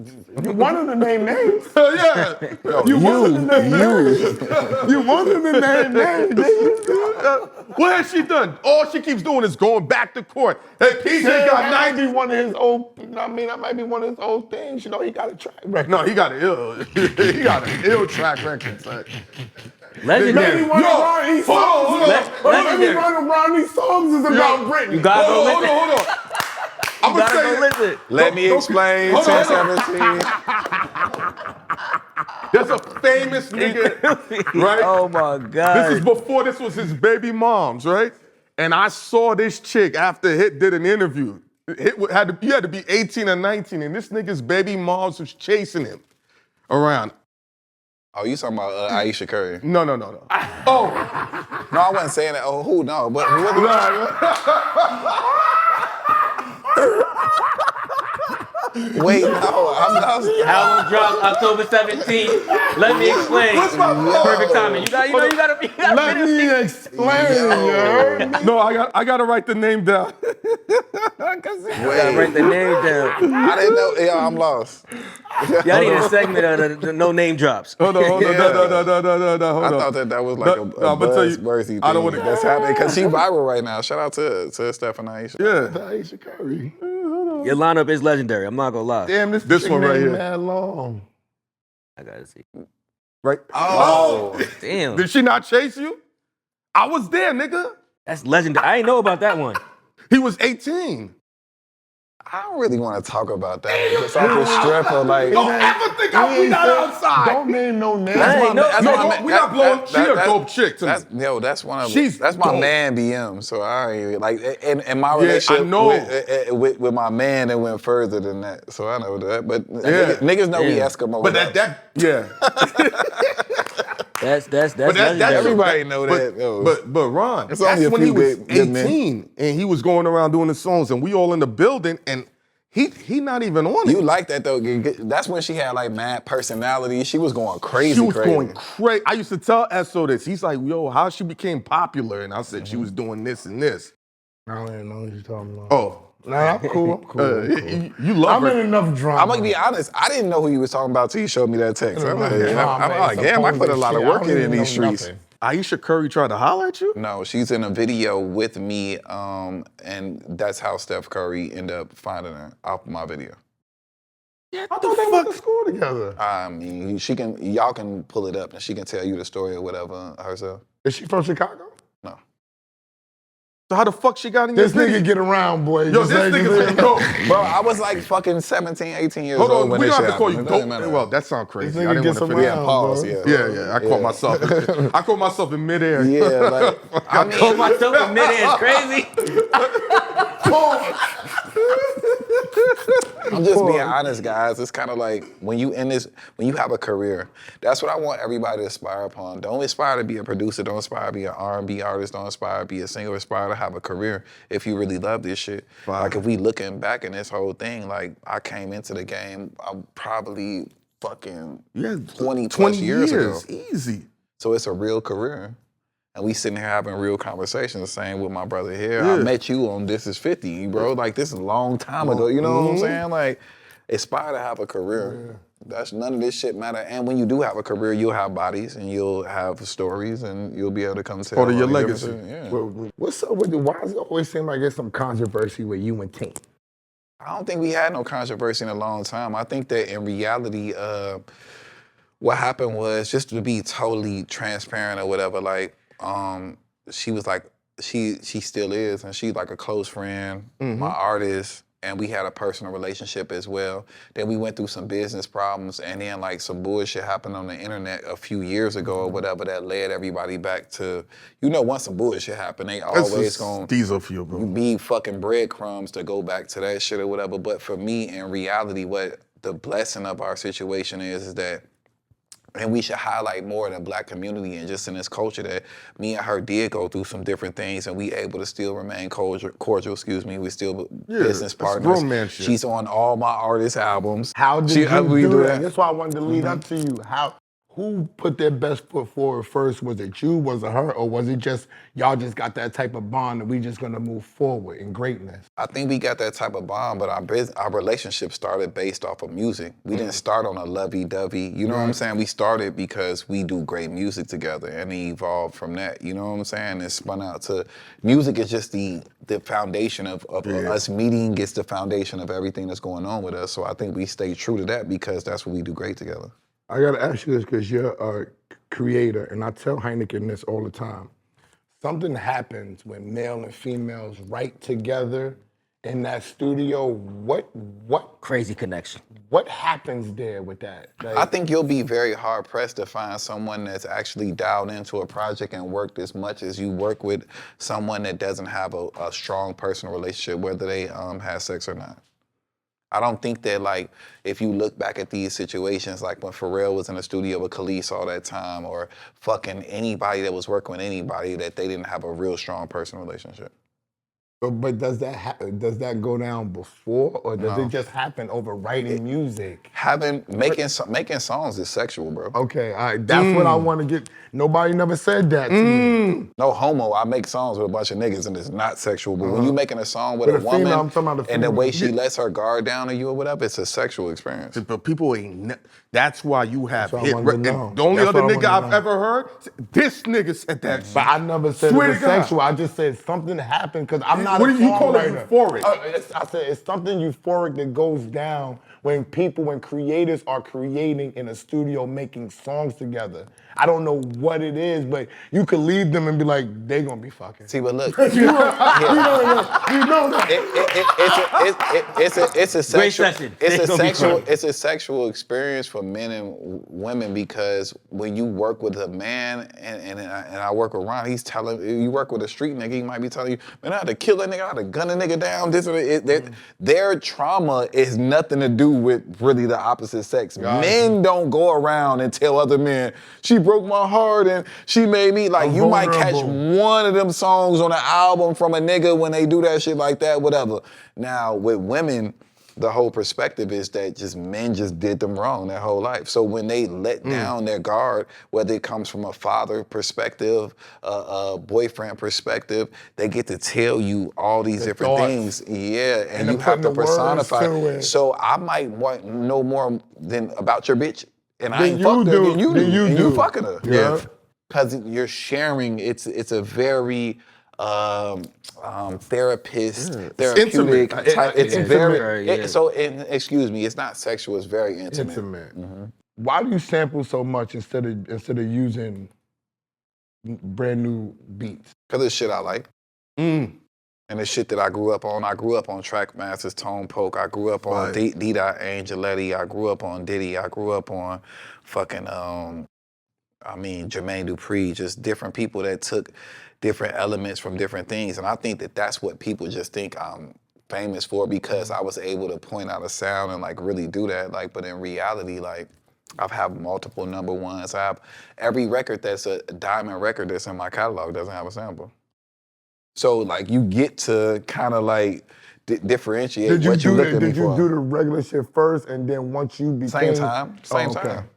B: you wanted to name names.
C: Hell yeah.
B: You wanted to name names. You wanted to name names.
C: What has she done? All she keeps doing is going back to court. Hey, PJ
B: That
C: got
B: might
C: 90.
B: be one of his old. That might be one of his old things. You know, he got a track record.
C: No, he got an ill track record, son.
D: Legendary.
B: Maybe one of Ron E songs.
C: Hold on.
B: Maybe
D: Legendary.
B: one of Ron E songs is about Britney.
D: You gotta go listen.
C: Hold on. I'm
D: You
C: gonna
D: gotta go
C: say
D: listen.
F: Let me explain.
C: Hold on,
F: 1017.
C: there's a famous nigga, right?
D: Oh my God.
C: This is before this was his baby mom's, right? And I saw this chick after Hit did an interview. You had to be 18 or 19, and this nigga's baby moms was chasing him around.
F: Oh, you talking about Aisha Curry?
C: No. Oh,
F: No, I wasn't saying that. Oh, who? No, but what? Wait, no, I'm not.
D: Album dropped October 17th. Let me explain. Perfect timing. You gotta
B: Let me explain, yo.
C: no, I gotta write the name down.
D: gotta write the name down.
F: I didn't know. Yeah, I'm lost.
D: Y'all need a segment of the no name drops.
C: Hold on.
F: Yeah.
C: No, hold
F: I
C: on.
F: thought that was like
C: No,
F: a
C: I'm gonna tell you,
F: buzzworthy thing
C: I don't wanna-
F: that's happening because she viral right now. Shout out to Steph and Aisha.
C: Yeah.
B: Aisha Curry.
D: Your lineup is legendary. I'm not gonna lie.
B: Damn,
C: This
B: chick
C: one right
B: named
C: here.
B: Mad Long.
D: I gotta see.
C: Right?
F: Oh,
D: Damn.
C: Did she not chase you? I was there, nigga.
D: That's legendary. I ain't know about that one.
C: He was 18.
F: I don't really want to talk about that because off the strip of like.
C: Don't ever think we not outside.
B: Don't name no names.
D: I ain't know.
C: We not blowing. She a dope chick to me.
F: That's one of
C: She's
F: that's my
C: dope.
F: man BM. So I ain't like in my
C: Yeah, I
F: relationship
C: know.
F: with my man, it went further than that. So I know that, but
C: Yeah.
F: niggas know we
D: Yeah.
F: Eskimo.
C: But yeah.
D: That's
C: that's
D: legendary.
F: everybody know that. yo.
C: But Ron,
F: It's
C: that's
F: only a
C: when he
F: few
C: was
F: good men.
C: 18 and he was going around doing the songs and we all in the building and he not even on it.
F: You like that though? That's when she had like mad personality. She was going crazy.
C: She was
F: crazy.
C: going crazy. I used to tell Esso this. He's like, yo, how she became popular? And I said she was doing this and this.
B: I don't even know what you're talking about.
C: Oh,
B: Nah, I'm cool.
C: you love
B: I'm in
C: her.
B: enough drama.
F: I'm gonna be honest. I didn't know who you was talking about till you showed me that text. I'm like,
B: Nah,
F: I'm
B: man,
F: like, damn, I put a lot of work in these streets.
B: Nothing.
C: Aisha Curry tried to holler at you?
F: No, she's in a video with me, and that's how Steph Curry ended up finding her off my video.
B: I thought they went to school together.
F: I mean, y'all can pull it up, and she can tell you the story or whatever herself.
B: Is she from Chicago?
F: No.
C: So how the fuck she got in
B: This
C: your
B: nigga
C: video?
B: get around, boy.
C: Yo,
B: Just
C: this
B: like-
C: nigga's dope.
F: Bro, I was like fucking 17, 18 years
C: Hold
F: old
C: on,
F: when
C: we
F: this
C: don't
F: shit
C: have to call you
F: happened. It doesn't
C: dope.
F: matter.
C: Well, that sounds crazy.
B: nigga
C: I didn't
B: gets
C: want to finish.
F: Yeah,
B: around,
F: pause.
B: bro.
F: Yeah.
C: I caught myself. I caught myself in midair.
F: Yeah, like I mean,
D: Call myself a minute is crazy.
F: I'm just being honest, guys. It's kind of like when you have a career, that's what I want everybody to aspire upon. Don't aspire to be a producer. Don't aspire to be an R&B artist. Don't aspire to be a singer. Aspire to have a career if you really love this shit. Like if we looking back in this whole thing, like I came into the game, I'm probably fucking 20 plus years ago.
C: Easy.
F: So it's a real career. And we sitting here having real conversations, same with my brother here. I met you on This Is 50, bro. Like, this is a long time ago. You know what I'm saying? Like, aspire to have a career. That's none of this shit matter. And when you do have a career, you'll have bodies and you'll have stories and you'll be able to come tell
C: Part of your
F: all the
C: legacy.
F: differences. Yeah.
B: What's up with it? Why does it always seem like there's some controversy with you and Tink?
F: I don't think we had no controversy in a long time. I think that in reality, what happened was, just to be totally transparent or whatever, like, she was like, she still is, and she's like a close friend, my artist, and we had a personal relationship as well. Then we went through some business problems, and then like some bullshit happened on the internet a few years ago or whatever that led everybody back to, once some bullshit happened, they always gonna
C: diesel fuel, bro.
F: be fucking breadcrumbs to go back to that shit or whatever. But for me, in reality, what the blessing of our situation is that, and we should highlight more in the Black community and just in this culture, that me and her did go through some different things, and we able to still remain cordial. We still business partners.
C: Grown man shit.
F: She's on all my artist albums.
B: How did
F: She-
B: you
F: we
B: do that? That's why I wanted to lead up to you. Who put their best foot forward first? Was it you, was it her, or was it just y'all just got that type of bond and we just gonna move forward in greatness?
F: I think we got that type of bond, but our relationship started based off of music. We didn't start on a lovey-dovey, you know what I'm saying? We started because we do great music together, and it evolved from that, you know what I'm saying? It spun out to, music is just the foundation of us meeting, gets the foundation of everything that's going on with us. So I think we stay true to that because that's what we do great together.
B: I gotta ask you this because you're a creator, and I tell Hynaken this all the time. Something happens when male and females write together in that studio. What
D: Crazy connection.
B: What happens there with that? Like,
F: I think you'll be very hard pressed to find someone that's actually dialed into a project and worked as much as you work with someone that doesn't have a strong personal relationship, whether they have sex or not. I don't think that, like, if you look back at these situations, like when Pharrell was in the studio with Khalees all that time, or fucking anybody that was working with anybody, that they didn't have a real strong personal relationship.
B: But does that go down before, or does it just happen over writing music?
F: Making songs is sexual, bro.
B: Okay, all right, that's what I want to get. Nobody never said that to me.
F: No homo, I make songs with a bunch of niggas and it's not sexual, but when you making a song with
B: With
F: a
B: a female,
F: woman
B: I'm talking about a
F: and the
B: female.
F: way she lets her guard down on you or whatever, it's a sexual experience.
C: But people ain't. That's why you have
B: That's what I
C: hit.
B: wanted to
C: And
B: know.
C: the only
B: That's
C: other
B: what I
C: nigga
B: wanted to
C: I've
B: know.
C: ever heard, this nigga said that shit.
B: But I never said
C: Swear
B: it was
C: to God.
B: sexual. I just said something happened because I'm not
C: What
B: a
C: do you call it?
B: songwriter.
C: Euphoric?
B: I said it's something euphoric that goes down when creators are creating in a studio, making songs together. I don't know what it is, but you could leave them and be like, they gonna be fucking.
F: See, but look,
B: You know that.
F: it's a sexual,
D: session.
F: it's
D: They
F: a
D: gonna be
F: sexual,
D: crying.
F: it's a sexual experience for men and women, because when you work with a man, and I work with Ron, he's telling you work with a street nigga, he might be telling you, man, I had to kill a nigga, I had to gun a nigga down. Their trauma is nothing to do with really the opposite sex. Men don't go around and tell other men, she broke my heart and she made me, like,
B: I'm
F: you might catch
B: vulnerable.
F: one of them songs on an album from a nigga when they do that shit like that, whatever. Now, with women, the whole perspective is that just men just did them wrong their whole life. So when they let down their guard, whether it comes from a father perspective, a boyfriend perspective, they get to tell you all these different
B: thoughts.
F: things. Yeah, and
B: they're
F: you have to
B: putting the words
F: personify.
B: to it.
F: So I might want know more than about your bitch, and I
B: Than
F: ain't
B: you
F: fucked her
B: do.
F: than you
B: Than
F: do,
B: you
F: and
B: do.
F: you fucking her.
B: Yeah.
F: Because you're sharing, it's a very therapeutic
C: intimate.
F: type. It's
B: Intimate.
F: very,
D: Yeah.
F: excuse me, it's not sexual, it's very intimate.
B: Why do you sample so much instead of using brand new beats?
F: Because it's shit I like. And it's shit that I grew up on. I grew up on Trackmasters, Tone Poke. I grew up on
C: Right.
F: D-Dot Angeletti. I grew up on Diddy. I grew up on fucking, Jermaine Dupri. Just different people that took different elements from different things. And I think that that's what people just think I'm famous for, because I was able to point out a sound and like really do that. Like, but in reality, like, I've had multiple number ones. I have every record that's a diamond record that's in my catalog doesn't have a sample. So like you get to kind of like differentiate what you look at me
B: Did you
F: for.
B: do the regular shit first, and then once you became...
F: Same
B: Oh, okay.
F: time.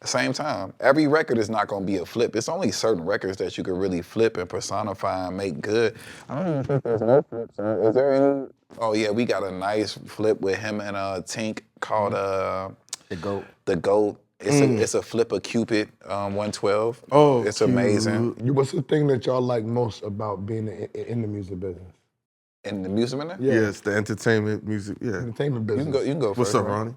F: Same time. Every record is not gonna be a flip. It's only certain records that you can really flip and personify and make good. I don't even think there's no flips. Is there any? Oh yeah, we got a nice flip with him and Tink called
D: The GOAT.
F: The GOAT. It's a flip of Cupid 112.
C: Oh,
F: it's amazing.
B: What's the thing that y'all like most about being in the music business?
F: In the music business?
B: Yeah.
C: Yeah, it's the entertainment music. Yeah.
B: Entertainment
F: You
B: business.
F: can go
C: What's
F: first,
C: up,
F: right?
C: Ronnie?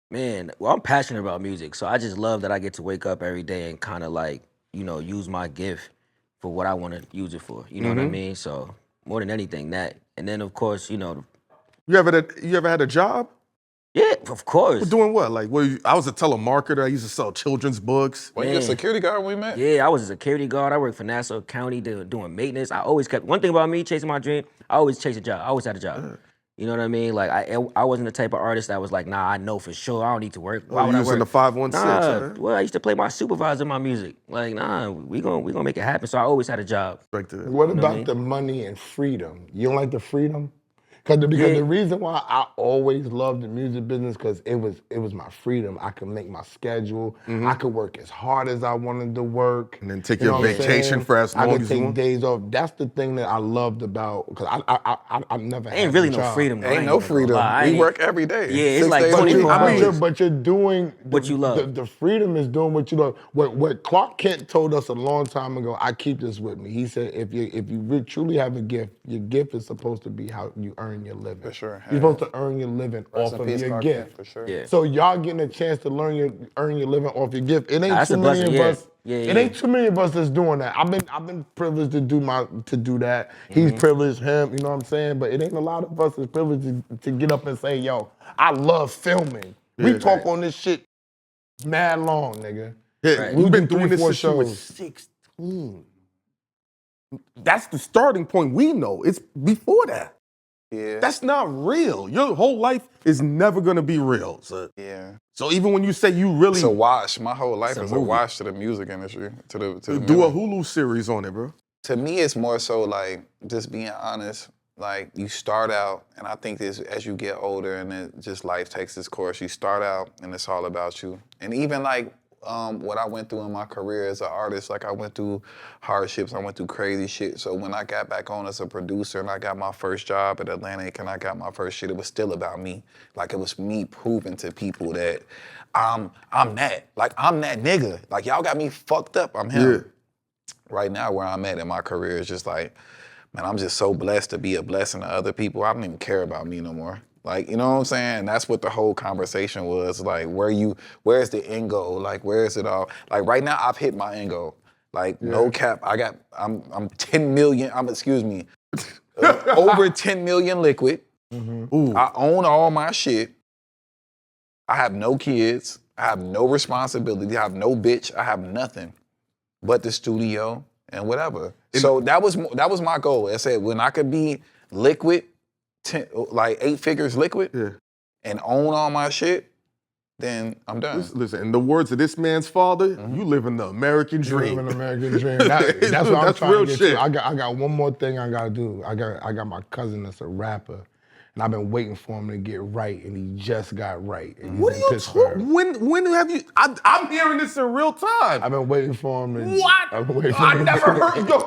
D: Man, well, I'm passionate about music, so I just love that I get to wake up every day and kind of like, use my gift for what I want to use it for. You know what I mean? So more than anything, that. And then of course, you know,
C: You ever had a job?
D: yeah, of course.
C: Doing what? Like, I was a telemarketer. I used to sell children's books.
F: When you a security guard when we met?
D: Yeah, I was a security guard. I worked for Nassau County doing maintenance. I always kept, one thing about me chasing my dream, I always chase a job. I always had a job. You know what I mean? Like, I wasn't the type of artist that was like, nah, I know for sure I don't need to work. Why would I
C: you was in
D: work?
C: the 516,
D: Nah,
C: huh?
D: well, I used to play my supervisor in my music. Like, nah, we gonna make it happen. So I always had a job.
C: Right there.
B: What
D: what I
B: about
D: mean?
B: the money and freedom? You don't like the freedom? Because the reason why I always loved the music business, because it was my freedom. I could make my schedule. I could work as hard as I wanted to work.
C: And then take
B: You know
C: your
B: what I'm
C: vacation
B: saying?
C: for as long
B: I could
C: as you
B: take
C: want.
B: days off. That's the thing that I loved about, because I never had
D: Ain't really
B: a
D: no
B: job.
D: freedom. though. I
F: Ain't no
D: even gonna
F: freedom.
D: lie. I
F: We
D: ain't-
F: work every day.
D: Yeah, it's
F: 6
D: like
F: days a
D: 24
F: week.
D: hours.
B: But you're doing
D: What you love.
B: The freedom is doing what you love. What Clark Kent told us a long time ago, I keep this with me. He said, if you truly have a gift, your gift is supposed to be how you earn your living.
F: For sure.
B: You're supposed to earn your living
F: Rest
B: off
F: in
B: of
F: peace,
B: your
F: Clark
B: gift.
F: Kent, for sure.
D: Yeah.
B: So y'all getting a chance to earn your living off your gift. It ain't
D: That's
B: too
D: a
B: many
D: blessing,
B: of
D: yeah.
B: us.
D: Yeah,
B: It
D: yeah.
B: ain't too many of us that's doing that. I've been privileged to do that. He's privileged, him. You know what I'm saying? But it ain't a lot of us that's privileged to get up and say, yo, I love filming. We talk on this shit mad long, nigga.
C: Yeah,
D: Right.
C: we've been
B: do
C: doing
B: 3,
C: this
B: 4
C: since you were
B: shows.
C: 16. That's the starting point we know. It's before that.
F: Yeah.
C: That's not real. Your whole life is never gonna be real.
F: Yeah.
C: So even when you say you really
F: It's a wash. My whole life
D: a
F: is a
D: movie.
F: wash to the music industry, to the
C: do a
F: music.
C: Hulu series on it, bro.
F: To me, it's more so like just being honest. Like you start out, and I think this as you get older and it just life takes its course. You start out, and it's all about you. And even like what I went through in my career as an artist, like I went through hardships, I went through crazy shit. So when I got back on as a producer and I got my first job at Atlantic and I got my first shit, it was still about me. Like it was me proving to people that I'm that. Like I'm that nigga. Like y'all got me fucked up. I'm him.
C: Yeah.
F: Right now where I'm at in my career is just like, man, I'm just so blessed to be a blessing to other people. I don't even care about me no more. Like, you know what I'm saying? That's what the whole conversation was. Like, where's the end goal? Like, where is it all? Like right now I've hit my end goal. Like, no cap, I'm 10 million, over 10 million liquid.
C: Ooh.
F: I own all my shit. I have no kids. I have no responsibility. I have no bitch. I have nothing but the studio and whatever. So that was my goal. I said when I could be liquid, like 8 figures liquid,
C: Yeah.
F: and own all my shit, then I'm done.
C: Listen, in the words of this man's father, you live in the American
B: You live
C: dream.
B: an American dream. That's what I'm
C: That's
B: trying
C: real
B: to get
C: shit.
B: to. I got one more thing I gotta do. I got my cousin that's a rapper, and I've been waiting for him to get right, and he just got right. And he's
C: What are
B: in
C: you
B: Pittsburgh.
C: talking? When have you? I'm hearing this in real time.
B: I've been waiting for him. And
C: What?
B: I've been waiting for
C: I
B: him.
C: never heard. Yo,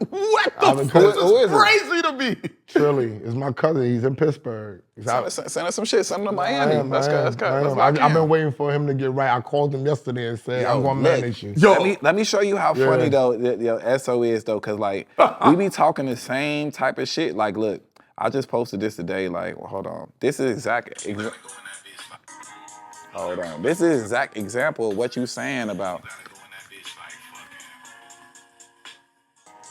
C: what
B: I've
C: the
B: been-
C: fuck?
F: who
C: This
F: is
C: is
F: it?
C: crazy to me.
B: Trilly is my cousin. He's in Pittsburgh. He's out.
F: Send us some shit. Send them to
B: I
F: Miami.
B: am,
F: That's
B: I
F: good.
B: am,
F: That's good.
B: I
F: Let's
B: am.
F: lock
B: I've been
F: in.
B: waiting for him to get right. I called him yesterday and said, I'm going to
F: look,
B: manage you.
C: Yo,
F: Let me show you how funny though Esso is though, cause like we be talking the same type of shit. Like, look, I just posted this today. Like, well, hold on, this is hold on, this is exact example of what you saying about.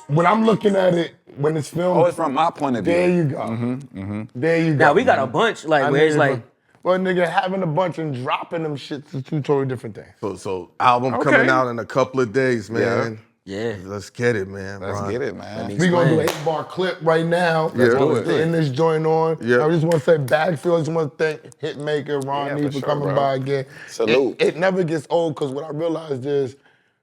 B: When I'm looking at it, when it's filmed,
F: Oh, it's from my point of view.
B: there you go. There you go.
D: Now we got a bunch like
B: I
D: where it's
B: nigga,
D: like,
B: well, nigga, having a bunch and dropping them shits is 2 totally different things.
C: so album
F: Okay.
C: coming out in a couple of days, man.
D: yeah.
C: Let's get it, man.
F: Let's
C: Ron.
F: get it, man.
B: We gonna do an 8-bar clip right now.
C: Let's
F: do it.
B: To end this joint on.
C: Yeah.
B: I just want to say Bagfuel. I just want to thank Hitmaka Ron
F: Yeah,
B: E
F: for
B: for
F: sure,
B: coming
F: bro.
B: by again.
F: Salute.
B: It never gets old because what I realized is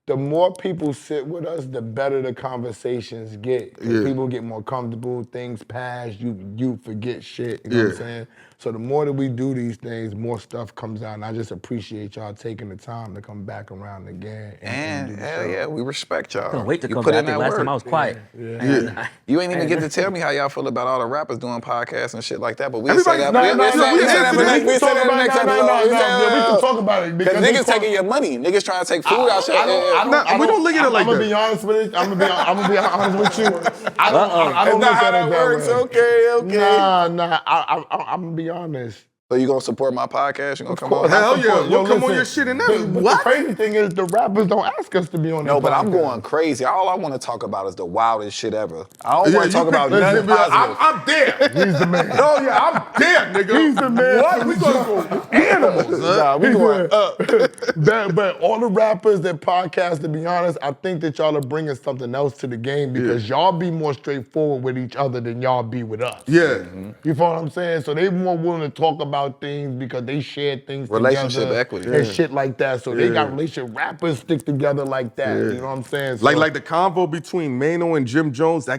B: the more people sit with us, the better the conversations get. 'Cause
C: Yeah.
B: people get more comfortable, things pass, you forget shit, you know what I'm
C: Yeah.
B: saying? So the more that we do these things, more stuff comes out, and I just appreciate y'all taking the time to come back around again and do
F: And
B: the
F: hell
B: show.
F: yeah, we respect y'all.
D: Couldn't wait to
F: You
D: come
F: put
D: back. I
F: in
D: think
F: that
D: last
F: work.
D: time I was quiet.
C: Yeah.
F: You ain't even get to tell me how y'all feel about all the rappers doing podcasts and shit like that, but we say
C: Everybody-
F: that.
C: No,
F: We'll
C: no,
F: say
C: no,
F: that
C: we
F: for
C: answered
F: next.
C: it.
F: We'll say that in the next episode.
B: We can talk about it.
F: Because
B: they
F: niggas
B: talk-
F: taking your money. Niggas trying to take food out your.
C: We don't look at it like
B: I'm gonna
C: that.
B: be honest with it. I'm gonna be honest with you. I don't
F: That's
B: look
F: not how
B: at
F: that
B: it
F: works.
B: that way.
F: Okay.
B: Nah. I'm gonna be honest.
F: So you gonna support my podcast? You gonna come
B: course.
F: on?
C: Hell yeah,
B: Yo,
C: we'll come on
B: listen,
C: your shit and
B: but
C: everything.
B: the
C: What?
B: crazy thing is the rappers don't ask us to be on
F: No,
B: their
F: but I'm
B: podcast.
F: going crazy. All I want to talk about is the wildest shit ever. I don't
C: Yeah,
F: want to talk
C: you
F: about
C: pick-
F: nothing
C: listen,
F: positive.
C: I'm there.
B: He's the man.
C: No, yeah, I'm there, nigga.
B: He's the man
C: What?
B: from
C: We gonna go animals, huh?
F: Nah, we going up.
B: But all the rappers that podcast, to be honest, I think that y'all are bringing something else to the game because y'all be more straightforward with each other than y'all be with us.
C: Yeah.
B: You feel what I'm saying? So they more willing to talk about things because they share things
F: Relationship
B: together
F: equity.
B: and shit like that. So they got
C: Yeah.
B: relationship rappers stick together like that. You know what I'm saying?
C: Like the convo between Mano and Jim Jones,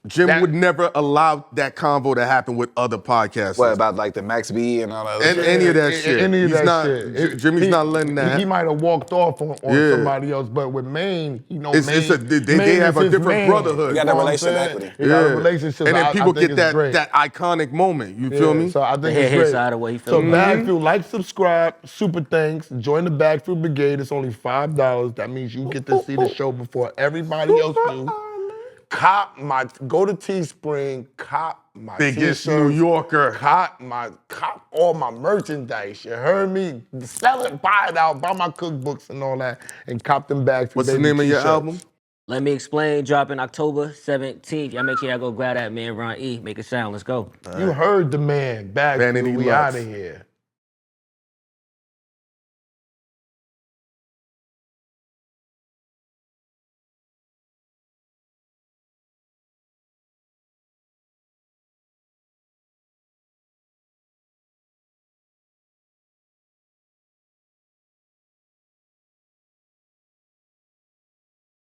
C: Jim
B: That-
C: would never allow that convo to happen with other podcasters.
F: What about like the Max B and all that?
C: And
F: shit?
C: any of that shit.
B: Any of
C: He's
B: that
C: not,
B: shit.
C: Jimmy's not letting that.
B: He might have walked off on
C: Yeah.
B: somebody else, but with Maine, you know,
C: It's
B: Maine,
C: they
B: Maine
C: have
B: is
C: a
B: his
C: different
B: man.
C: brotherhood.
F: You got that
B: know what I'm
F: relationship
B: saying?
F: equity.
B: You got a relationship.
C: And then
B: I
C: people
B: think
C: get
B: it's great.
C: that iconic moment. You feel me?
B: So I think
D: hear
B: it's
D: his
B: great.
D: side of what he
B: So
D: feels.
B: Bagfuel, like, subscribe, super thanks. Join the Bagfuel Brigade. It's only $5. That means you get to see the show before everybody else do. Go to Teespring, cop my
C: Biggest
B: t-shirts,
C: New Yorker.
B: cop all my merchandise. You heard me? Sell it, buy it out, buy my cookbooks and all that, and cop them Bagfuel.
C: What's the
B: baby
C: name of your
B: t-shirts.
C: album?
D: Let Me Explain, dropping October 17th. Y'all make sure y'all go grab that man, Ron E. Make it sound. Let's go.
B: You heard the man, Bagfuel.
C: Vanity
B: We
C: Lux.
B: out of here.